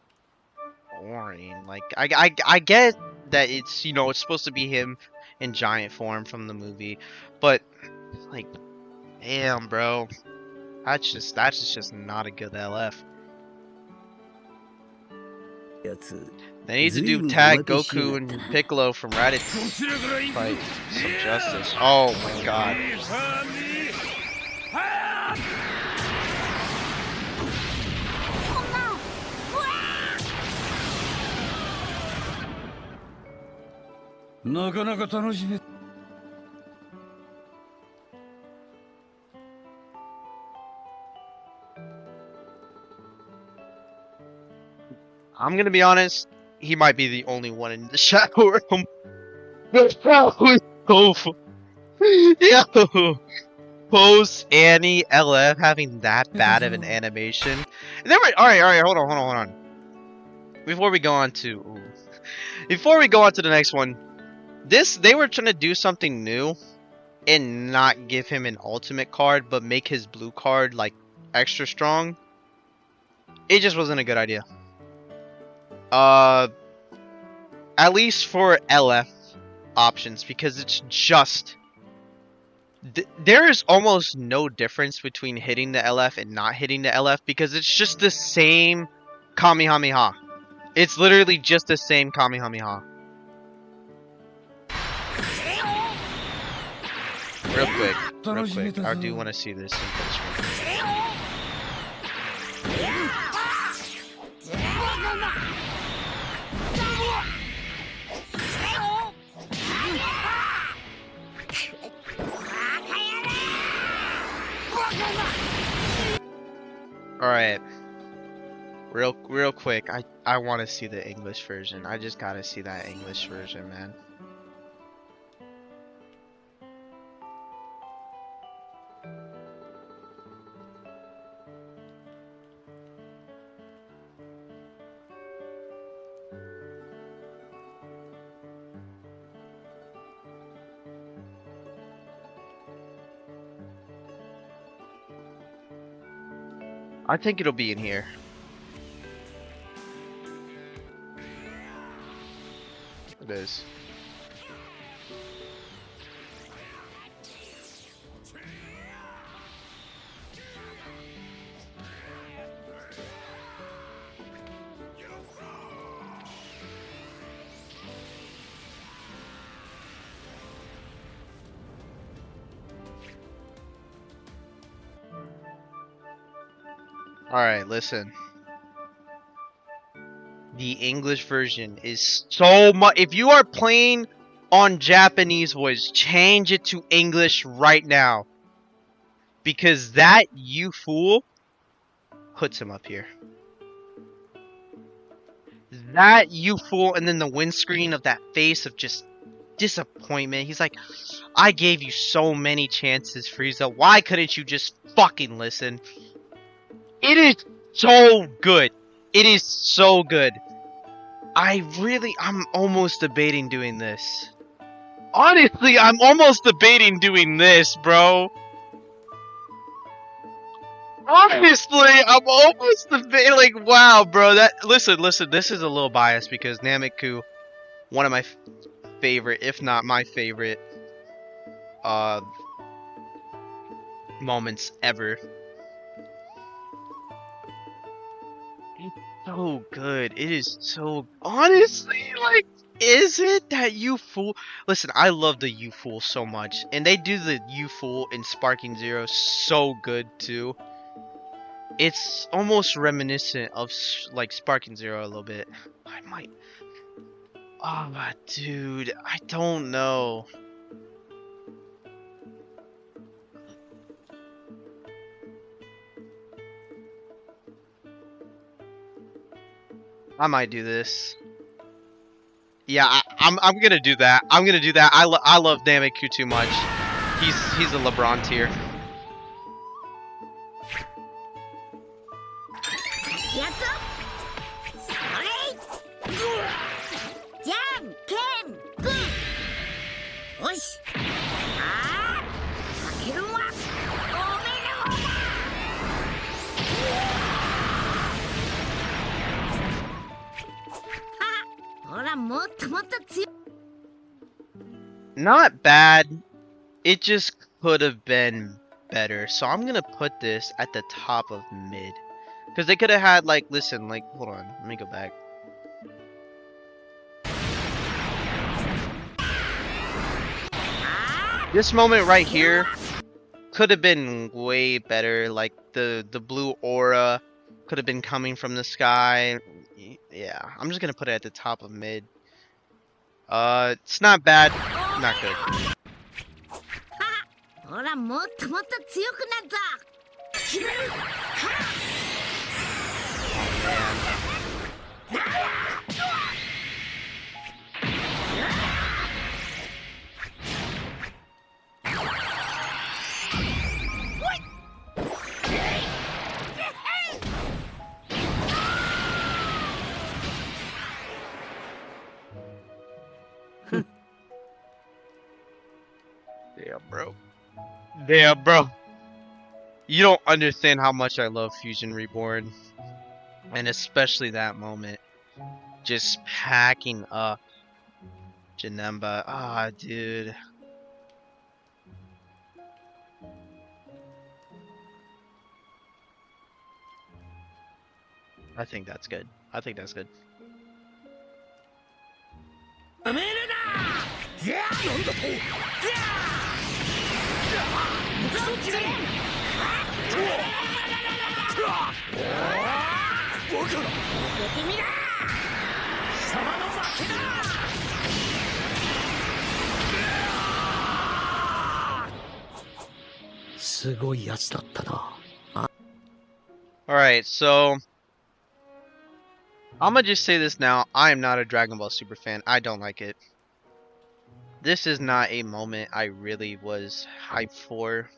boring. Like, I get that it's, you know, it's supposed to be him in giant form from the movie, but like, damn, bro, that's just not a good LF. やつ They need to do tag Goku and Piccolo from Raditz fight some justice. Oh my god. I'm gonna be honest, he might be the only one in the shadow room. Yo, post Annie LF having that bad of an animation. And then alright, hold on. Before we go on to the next one, they were trying to do something new, and not give him an ultimate card, but make his blue card like extra strong, it just wasn't a good idea. At least for LF options, because it's just there is almost no difference between hitting the LF and not hitting the LF, because it's just the same Kamehameha. It's literally just the same Kamehameha. Real quick, I do want to see this in person. Alright. Real quick, I want to see the English version. I just gotta see that English version, man. I think it'll be in here. It is. Alright, listen. The English version is so much. If you are playing on Japanese voice, change it to English right now. Because that you fool puts him up here. That you fool, and then the windscreen of that face of just disappointment. He's like, I gave you so many chances, Frieza. Why couldn't you just fucking listen? It is so good. It is so good. I'm almost debating doing this. Honestly, I'm almost debating doing this, bro. Honestly, I'm almost debating, like, wow, bro. Listen, this is a little biased because Nameku, one of my favorite, if not my favorite, moments ever. So good. It is so, honestly, like, is it that you fool? Listen, I love the you fool so much, and they do the you fool in Sparking Zero so good too. It's almost reminiscent of like Sparking Zero a little bit. I might. Oh my dude, I don't know. I might do this. Yeah, I'm gonna do that. I'm gonna do that. I love Nameku too much. He's a LeBron tier. やったそれじゃんけんグーよしあーかけるはおめの方だはほらもっともっと強い Not bad. It just could have been better. So I'm gonna put this at the top of mid. Because they could have had, like, listen, like, hold on, let me go back. This moment right here could have been way better. Like, the blue aura could have been coming from the sky. Yeah, I'm just gonna put it at the top of mid. It's not bad, not good. ほらもっともっと強くなった決める Damn, bro. Damn, bro. You don't understand how much I love Fusion Reborn. And especially that moment. Just packing up Janemba. Ah, dude. I think that's good. I think that's good. やめるなじゃあなんだとじゃあそっちだ僕ら受けてみな貴様の負けだ すごいやつだったな Alright, so I'm gonna just say this now. I am not a Dragon Ball Super fan. I don't like it. This is not a moment I really was hyped for.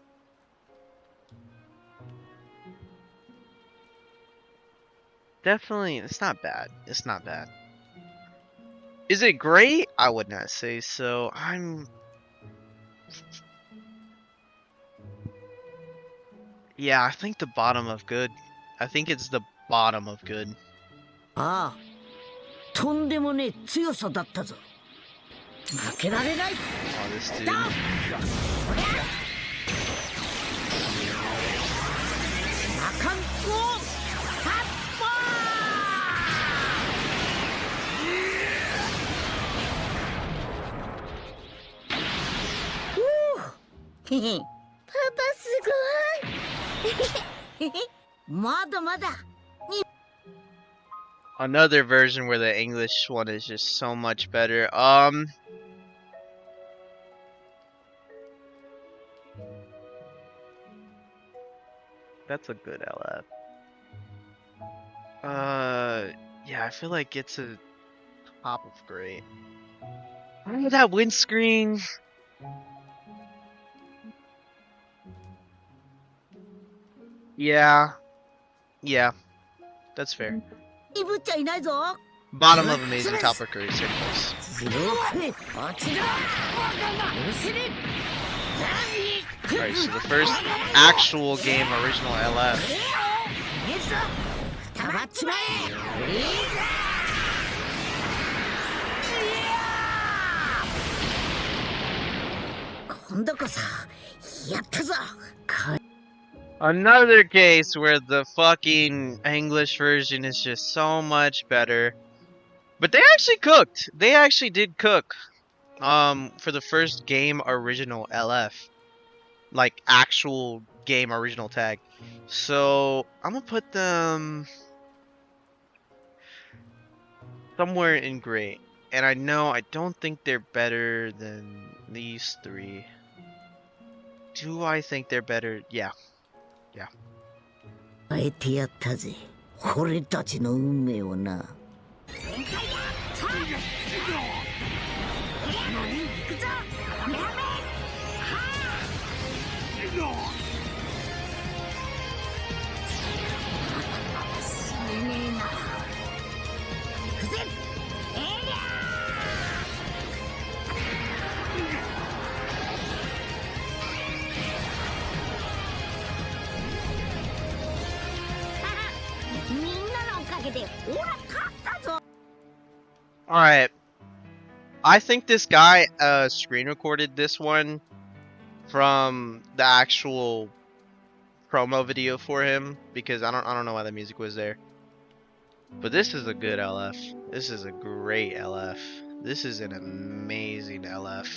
Definitely, it's not bad. It's not bad. Is it great? I would not say so. Yeah, I think the bottom of good. I think it's the bottom of good. ああ、とんでもねえ強さだったぞ。負けられない。 Oh, this dude. だ。魔漢光殺法。へへ。パパすごい。まだまだ。 Another version where the English one is just so much better. That's a good LF. Yeah, I feel like it's a top of great. Oh, that windscreen. Yeah, that's fair. いぶっちゃいないぞ。 Bottom of amazing, top of great, same place. あちら。許せねえ。 Alright, so the first actual game original LF. たばっちまえ。今度こそやったぞ。 Another case where the fucking English version is just so much better. But they actually cooked. They actually did cook. For the first game original LF. Like actual game original tag. So I'm gonna put them somewhere in great. And I don't think they're better than these three. Do I think they're better? Yeah. 変えてやったぜ。俺たちの運命をな。Alright. I think this guy screen recorded this one from the actual promo video for him because I don't know why the music was there. But this is a good LF. This is a great LF. This is an amazing LF.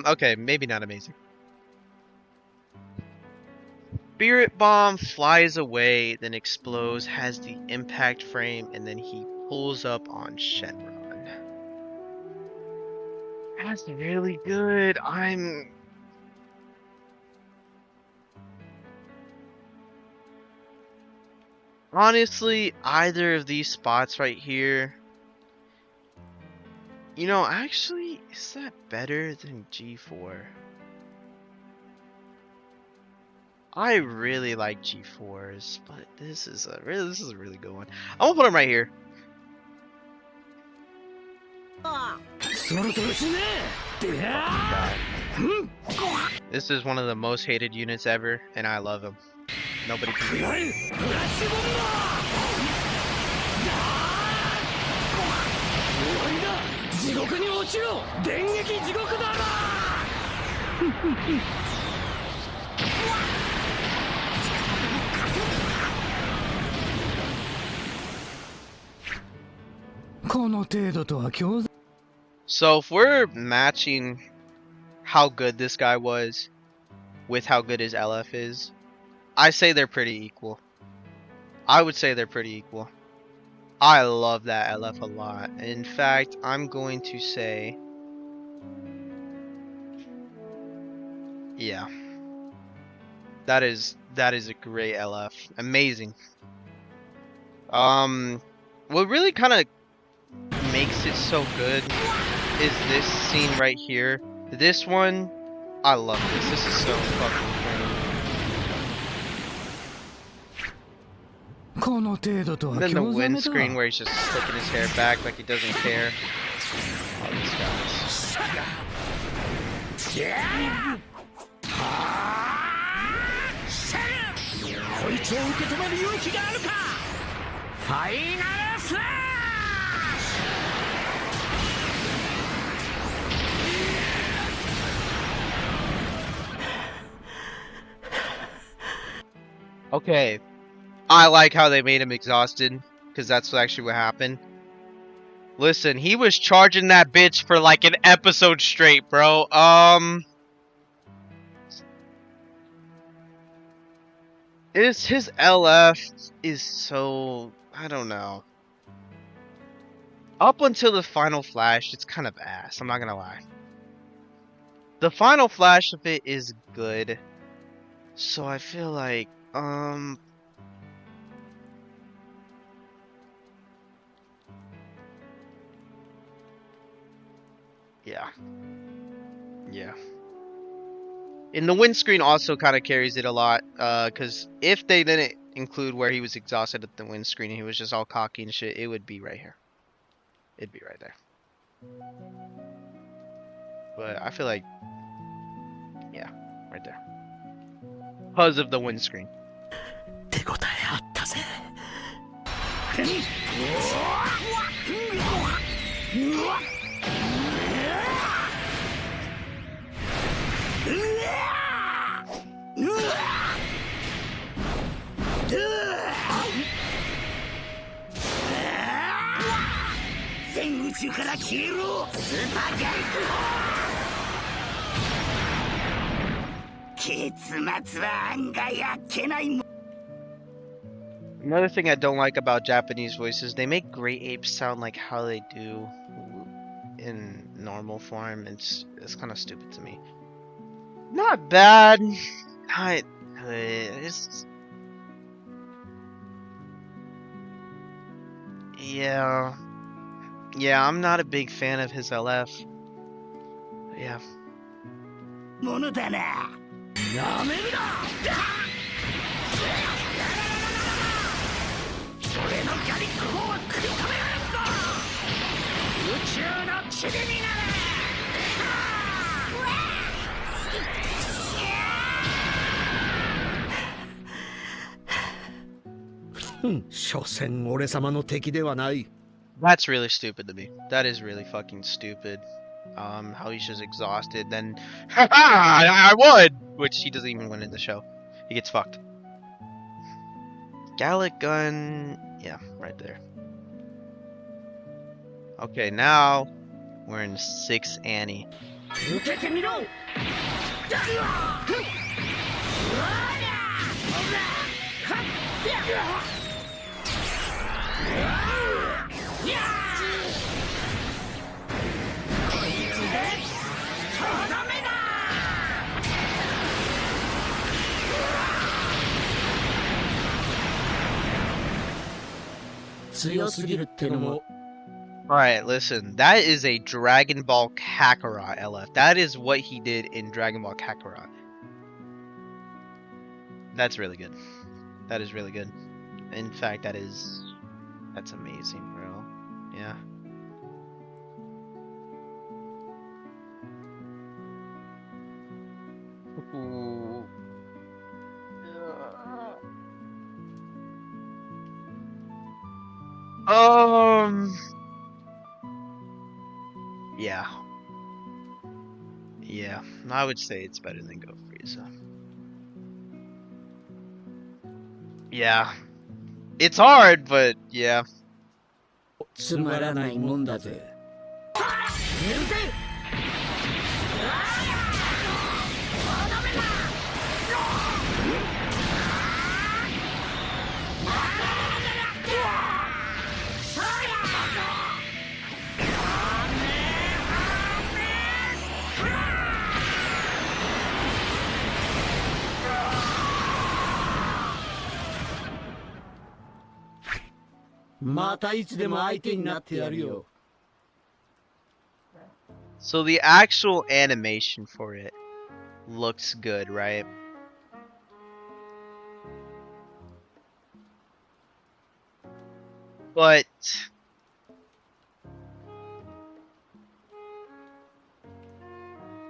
Okay, maybe not amazing. Spirit Bomb flies away, then explodes, has the impact frame, and then he pulls up on Shenron. That's really good. Honestly, either of these spots right here. You know, actually, is that better than G4? I really like G4s, but this is a really good one. I'm gonna put him right here. This is one of the most hated units ever, and I love him. Nobody can beat him. So if we're matching how good this guy was with how good his LF is, I say they're pretty equal. I would say they're pretty equal. I love that LF a lot. In fact, I'm going to say, yeah, that is a great LF. Amazing. What really kind of makes it so good is this scene right here. This one, I love this. This is so fucking great. And then the windscreen where he's just flicking his hair back like he doesn't care. Oh, these guys. こいつを受け止める勇気があるか。ファイナルスラッシュ。 Okay, I like how they made him exhausted, because that's actually what happened. Listen, he was charging that bitch for like an episode straight, bro. His LF is so, I don't know. Up until the final flash, it's kind of ass, I'm not gonna lie. The final flash of it is good. So I feel like, yeah. Yeah. And the windscreen also kind of carries it a lot, because if they didn't include where he was exhausted at the windscreen and he was just all cocky and shit, it would be right here. It'd be right there. But I feel like, yeah, right there. Because of the windscreen. 手応えあったぜ。 全宇宙から消えろスーパーギャルク結末は案外あっけないも Another thing I don't like about Japanese voices, they make Great Apes sound like how they do in normal form. It's kind of stupid to me. Not bad. Not good. It's... Yeah. Yeah, I'm not a big fan of his LF. Yeah. ものだな。やめるな。俺のギャリック砲は食い止められんぞ。宇宙の血でになれ。所詮俺様の敵ではない。 That's really stupid to me. That is really fucking stupid. How he's just exhausted, then I won! Which he doesn't even win in the show. He gets fucked. Gallic gun, yeah, right there. Okay, now we're in 6 Annie. Alright, listen, that is a Dragon Ball Kakarot LF. That is what he did in Dragon Ball Kakarot. That's really good. That is really good. In fact, that's amazing, bro. Yeah. Ooh. Um. Yeah. Yeah. I would say it's better than Go Frieza. Yeah. It's hard, but yeah. つまらないもんだぜ。寝るぜ。またいつでも相手になってやるよ。 So the actual animation for it looks good, right? But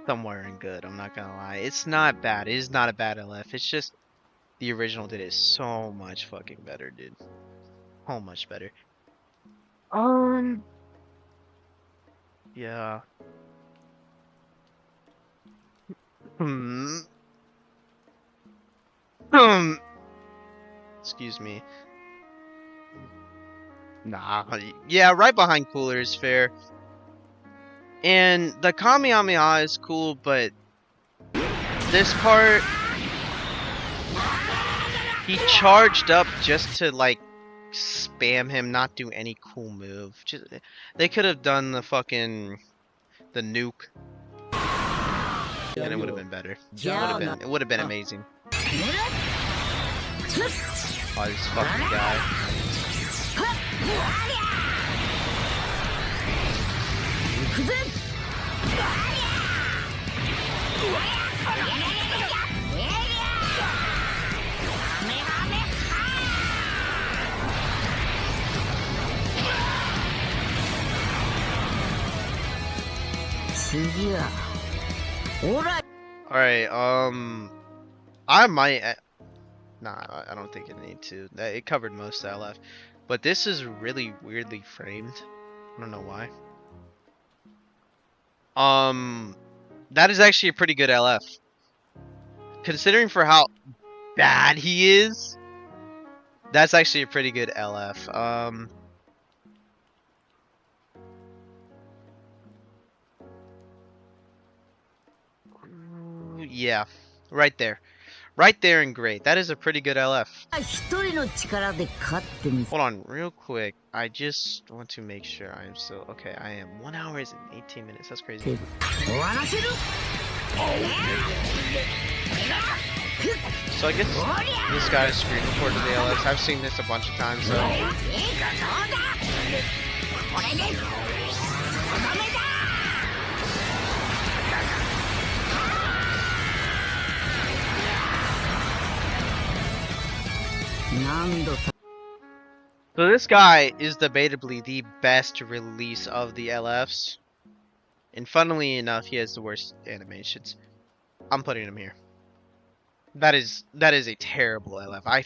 somewhere in good, I'm not gonna lie. It's not bad. It is not a bad LF. It's just the original did it so much fucking better, dude. So much better. Yeah. Hmm. Excuse me. Nah. Yeah, right behind Cooler is fair. And the Kamehameha is cool, but this part, he charged up just to like spam him, not do any cool move. Just, they could have done the nuke, and it would have been better. It would have been amazing. Oh, this fucking guy. Alright, I might. Nah, I don't think it need to. It covered most of LF. But this is really weirdly framed. I don't know why. That is actually a pretty good LF. Considering for how bad he is, that's actually a pretty good LF. Yeah, right there. Right there in great. That is a pretty good LF. Hold on, real quick. I just want to make sure I'm still okay. I am 1 hour and 18 minutes. That's crazy. So I guess this guy is screen recording the LFs. I've seen this a bunch of times, so. So this guy is debatably the best release of the LFs. And funnily enough, he has the worst animations. I'm putting him here. That is a terrible LF. I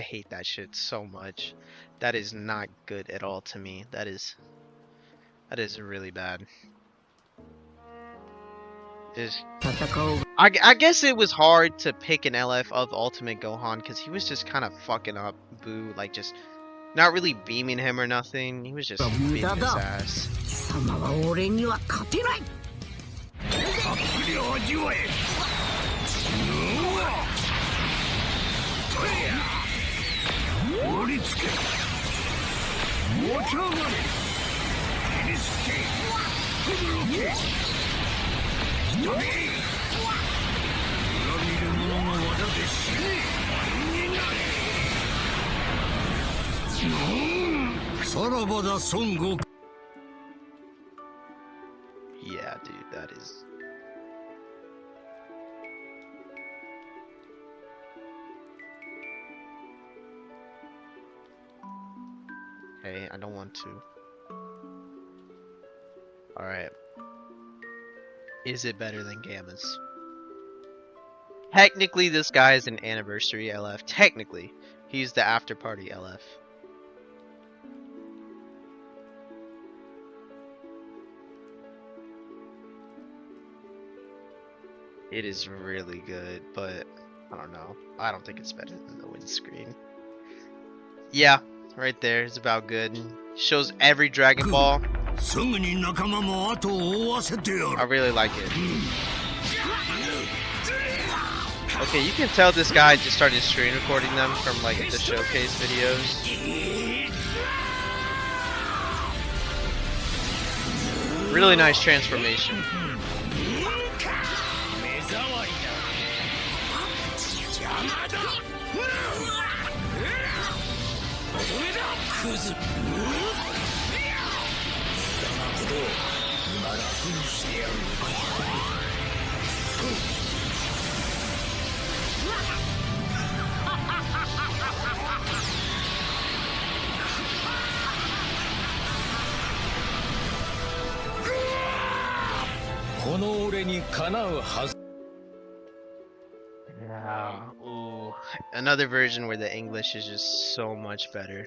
hate that shit so much. That is not good at all to me. That is really bad. I guess it was hard to pick an LF of Ultimate Gohan because he was just kind of fucking up Boo, like just not really beaming him or nothing. He was just beating his ass. Yeah, dude, that is. Okay, I don't want to. Alright. Is it better than Gamma's? Technically, this guy is an anniversary LF. Technically, he's the after party LF. It is really good, but I don't know. I don't think it's better than the windscreen. Yeah, right there is about good. Shows every Dragon Ball. I really like it. Okay, you can tell this guy just started screen recording them from like the showcase videos. Really nice transformation. Yeah. Ooh. Another version where the English is just so much better.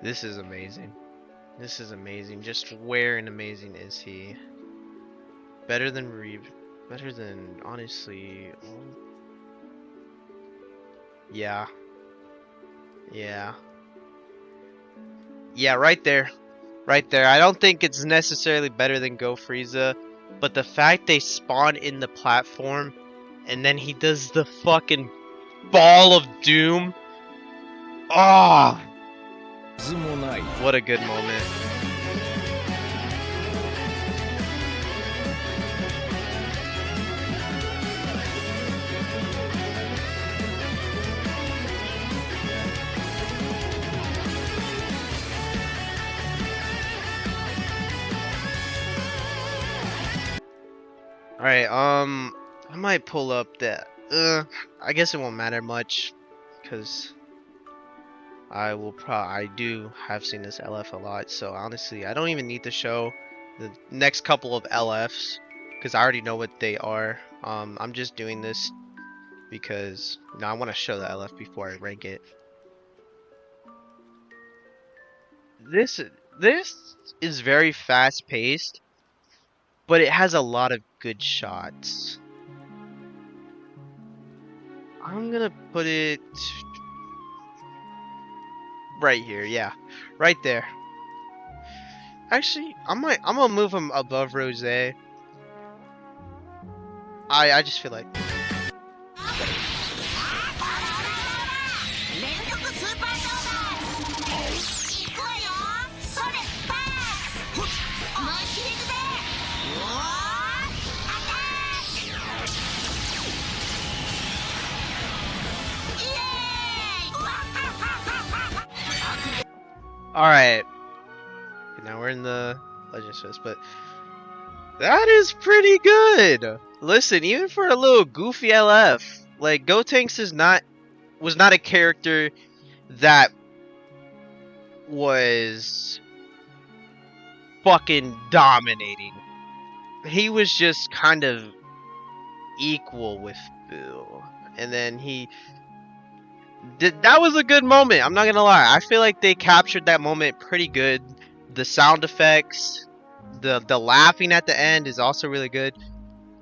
This is amazing. This is amazing. Just where and amazing is he? Better than better than honestly. Yeah. Yeah. Yeah, right there. Right there. I don't think it's necessarily better than Go Frieza, but the fact they spawn in the platform and then he does the fucking ball of doom. Oh, what a good moment. Alright, I might pull up that. I guess it won't matter much, because I do have seen this LF a lot, so honestly, I don't even need to show the next couple of LFs, because I already know what they are. I'm just doing this because, I want to show the LF before I rank it. This is very fast paced, but it has a lot of good shots. I'm gonna put it right here, yeah, right there. Actually, I'm gonna move him above Rose. I just feel like. Alright. Now we're in the Legends Fest, but that is pretty good. Listen, even for a little goofy LF, like Gotenks was not a character that was fucking dominating. He was just kind of equal with Boo. And then that was a good moment, I'm not gonna lie. I feel like they captured that moment pretty good. The sound effects, the laughing at the end is also really good.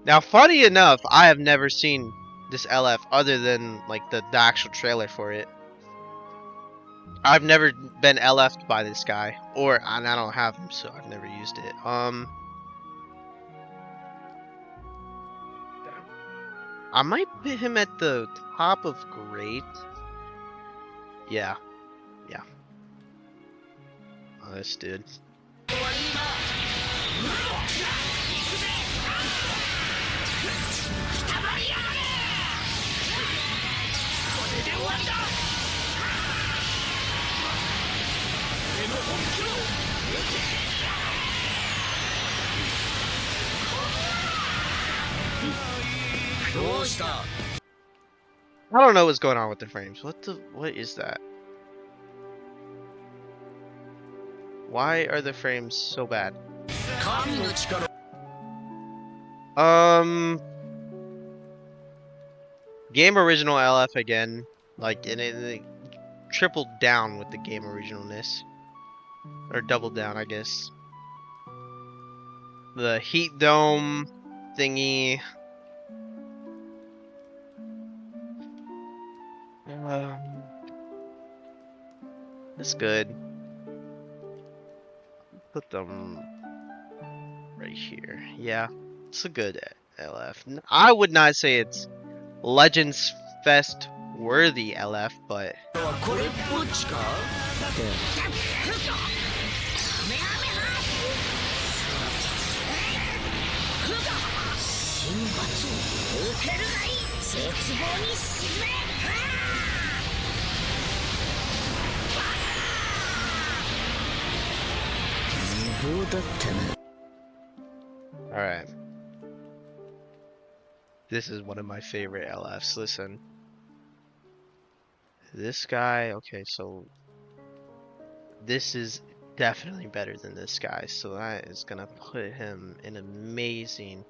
Now, funny enough, I have never seen this LF other than like the actual trailer for it. I've never been LF'd by this guy, and I don't have him, so I've never used it. I might put him at the top of great. Yeah. Oh, this dude. I don't know what's going on with the frames. What is that? Why are the frames so bad? Game original LF again. Like, and it tripled down with the game originalness. Or doubled down, I guess. The heat dome thingy. It's good. Put them right here. Yeah, it's a good LF. I would not say it's Legends Fest worthy LF, but これっぽっちか神罰を受けるがいい絶望に沈め無謀だったな alright. This is one of my favorite LFs. Listen. This guy, okay, so this is definitely better than this guy, so that is gonna put him in amazing.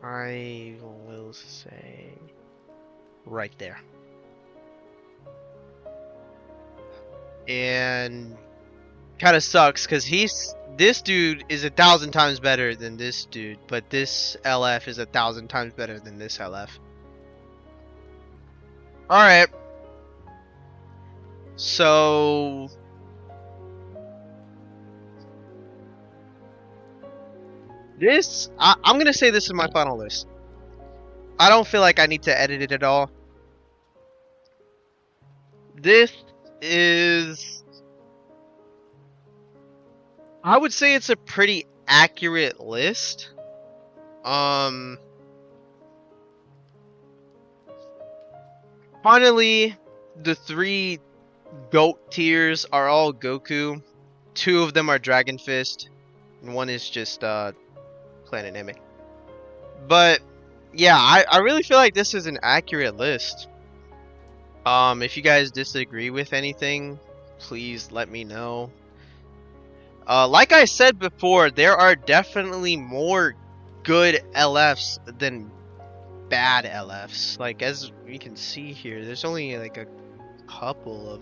I will say right there. And kind of sucks because this dude is 1,000 times better than this dude, but this LF is 1,000 times better than this LF. All right. So this, I'm gonna say this is my final list. I don't feel like I need to edit it at all. This is, I would say it's a pretty accurate list. Finally, the 3 GOAT tiers are all Goku. 2 of them are Dragon Fist, and 1 is just Planet Namek. But yeah, I really feel like this is an accurate list. If you guys disagree with anything, please let me know. Like I said before, there are definitely more good LFs than bad LFs. Like, as you can see here, there's only like a couple of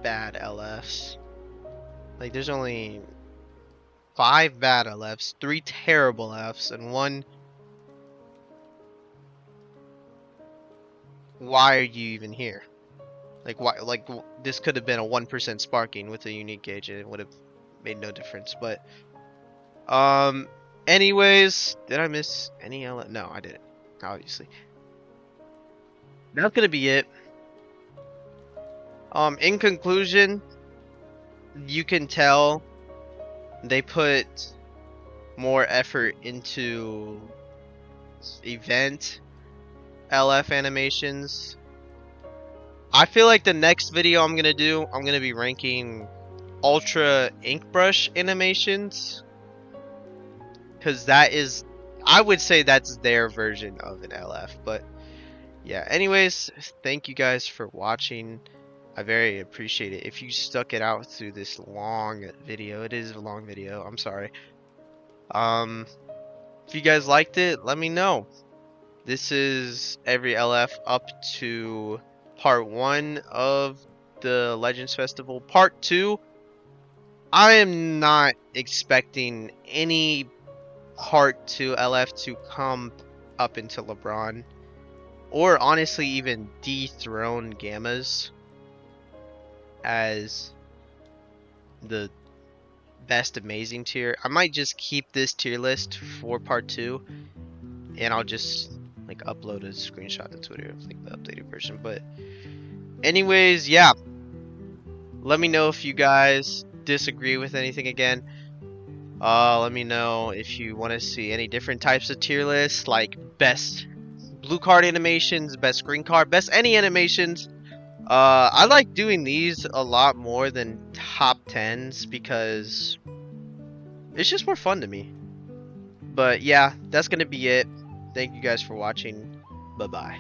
bad LFs. Like, there's only 5 bad LFs, 3 terrible LFs, and 1. Why are you even here? Like, why? Like, this could have been a 1% sparking with a unique gauge, and it would have made no difference. But, anyways, did I miss any LF? No, I didn't. Obviously, that's gonna be it. In conclusion, you can tell they put more effort into event LF animations. I feel like the next video I'm gonna do, I'm gonna be ranking Ultra Ink Brush animations, because that is, I would say that's their version of an LF. But yeah, anyways, thank you guys for watching. I very appreciate it. If you stuck it out through this long video, it is a long video, I'm sorry. If you guys liked it, let me know. This is Every LF up to part 1 of the Legends Festival. Part 2, I am not expecting any part 2 LF to come up into LeBron, or honestly even dethrone Gammas as the best amazing tier. I might just keep this tier list for part 2, and I'll just like upload a screenshot to Twitter of like the updated version. But anyways, yeah, let me know if you guys disagree with anything again. Let me know if you want to see any different types of tier lists, like best blue card animations, best green card, best any animations. I like doing these a lot more than top 10s because it's just more fun to me. But yeah, that's gonna be it. Thank you guys for watching. Bye bye.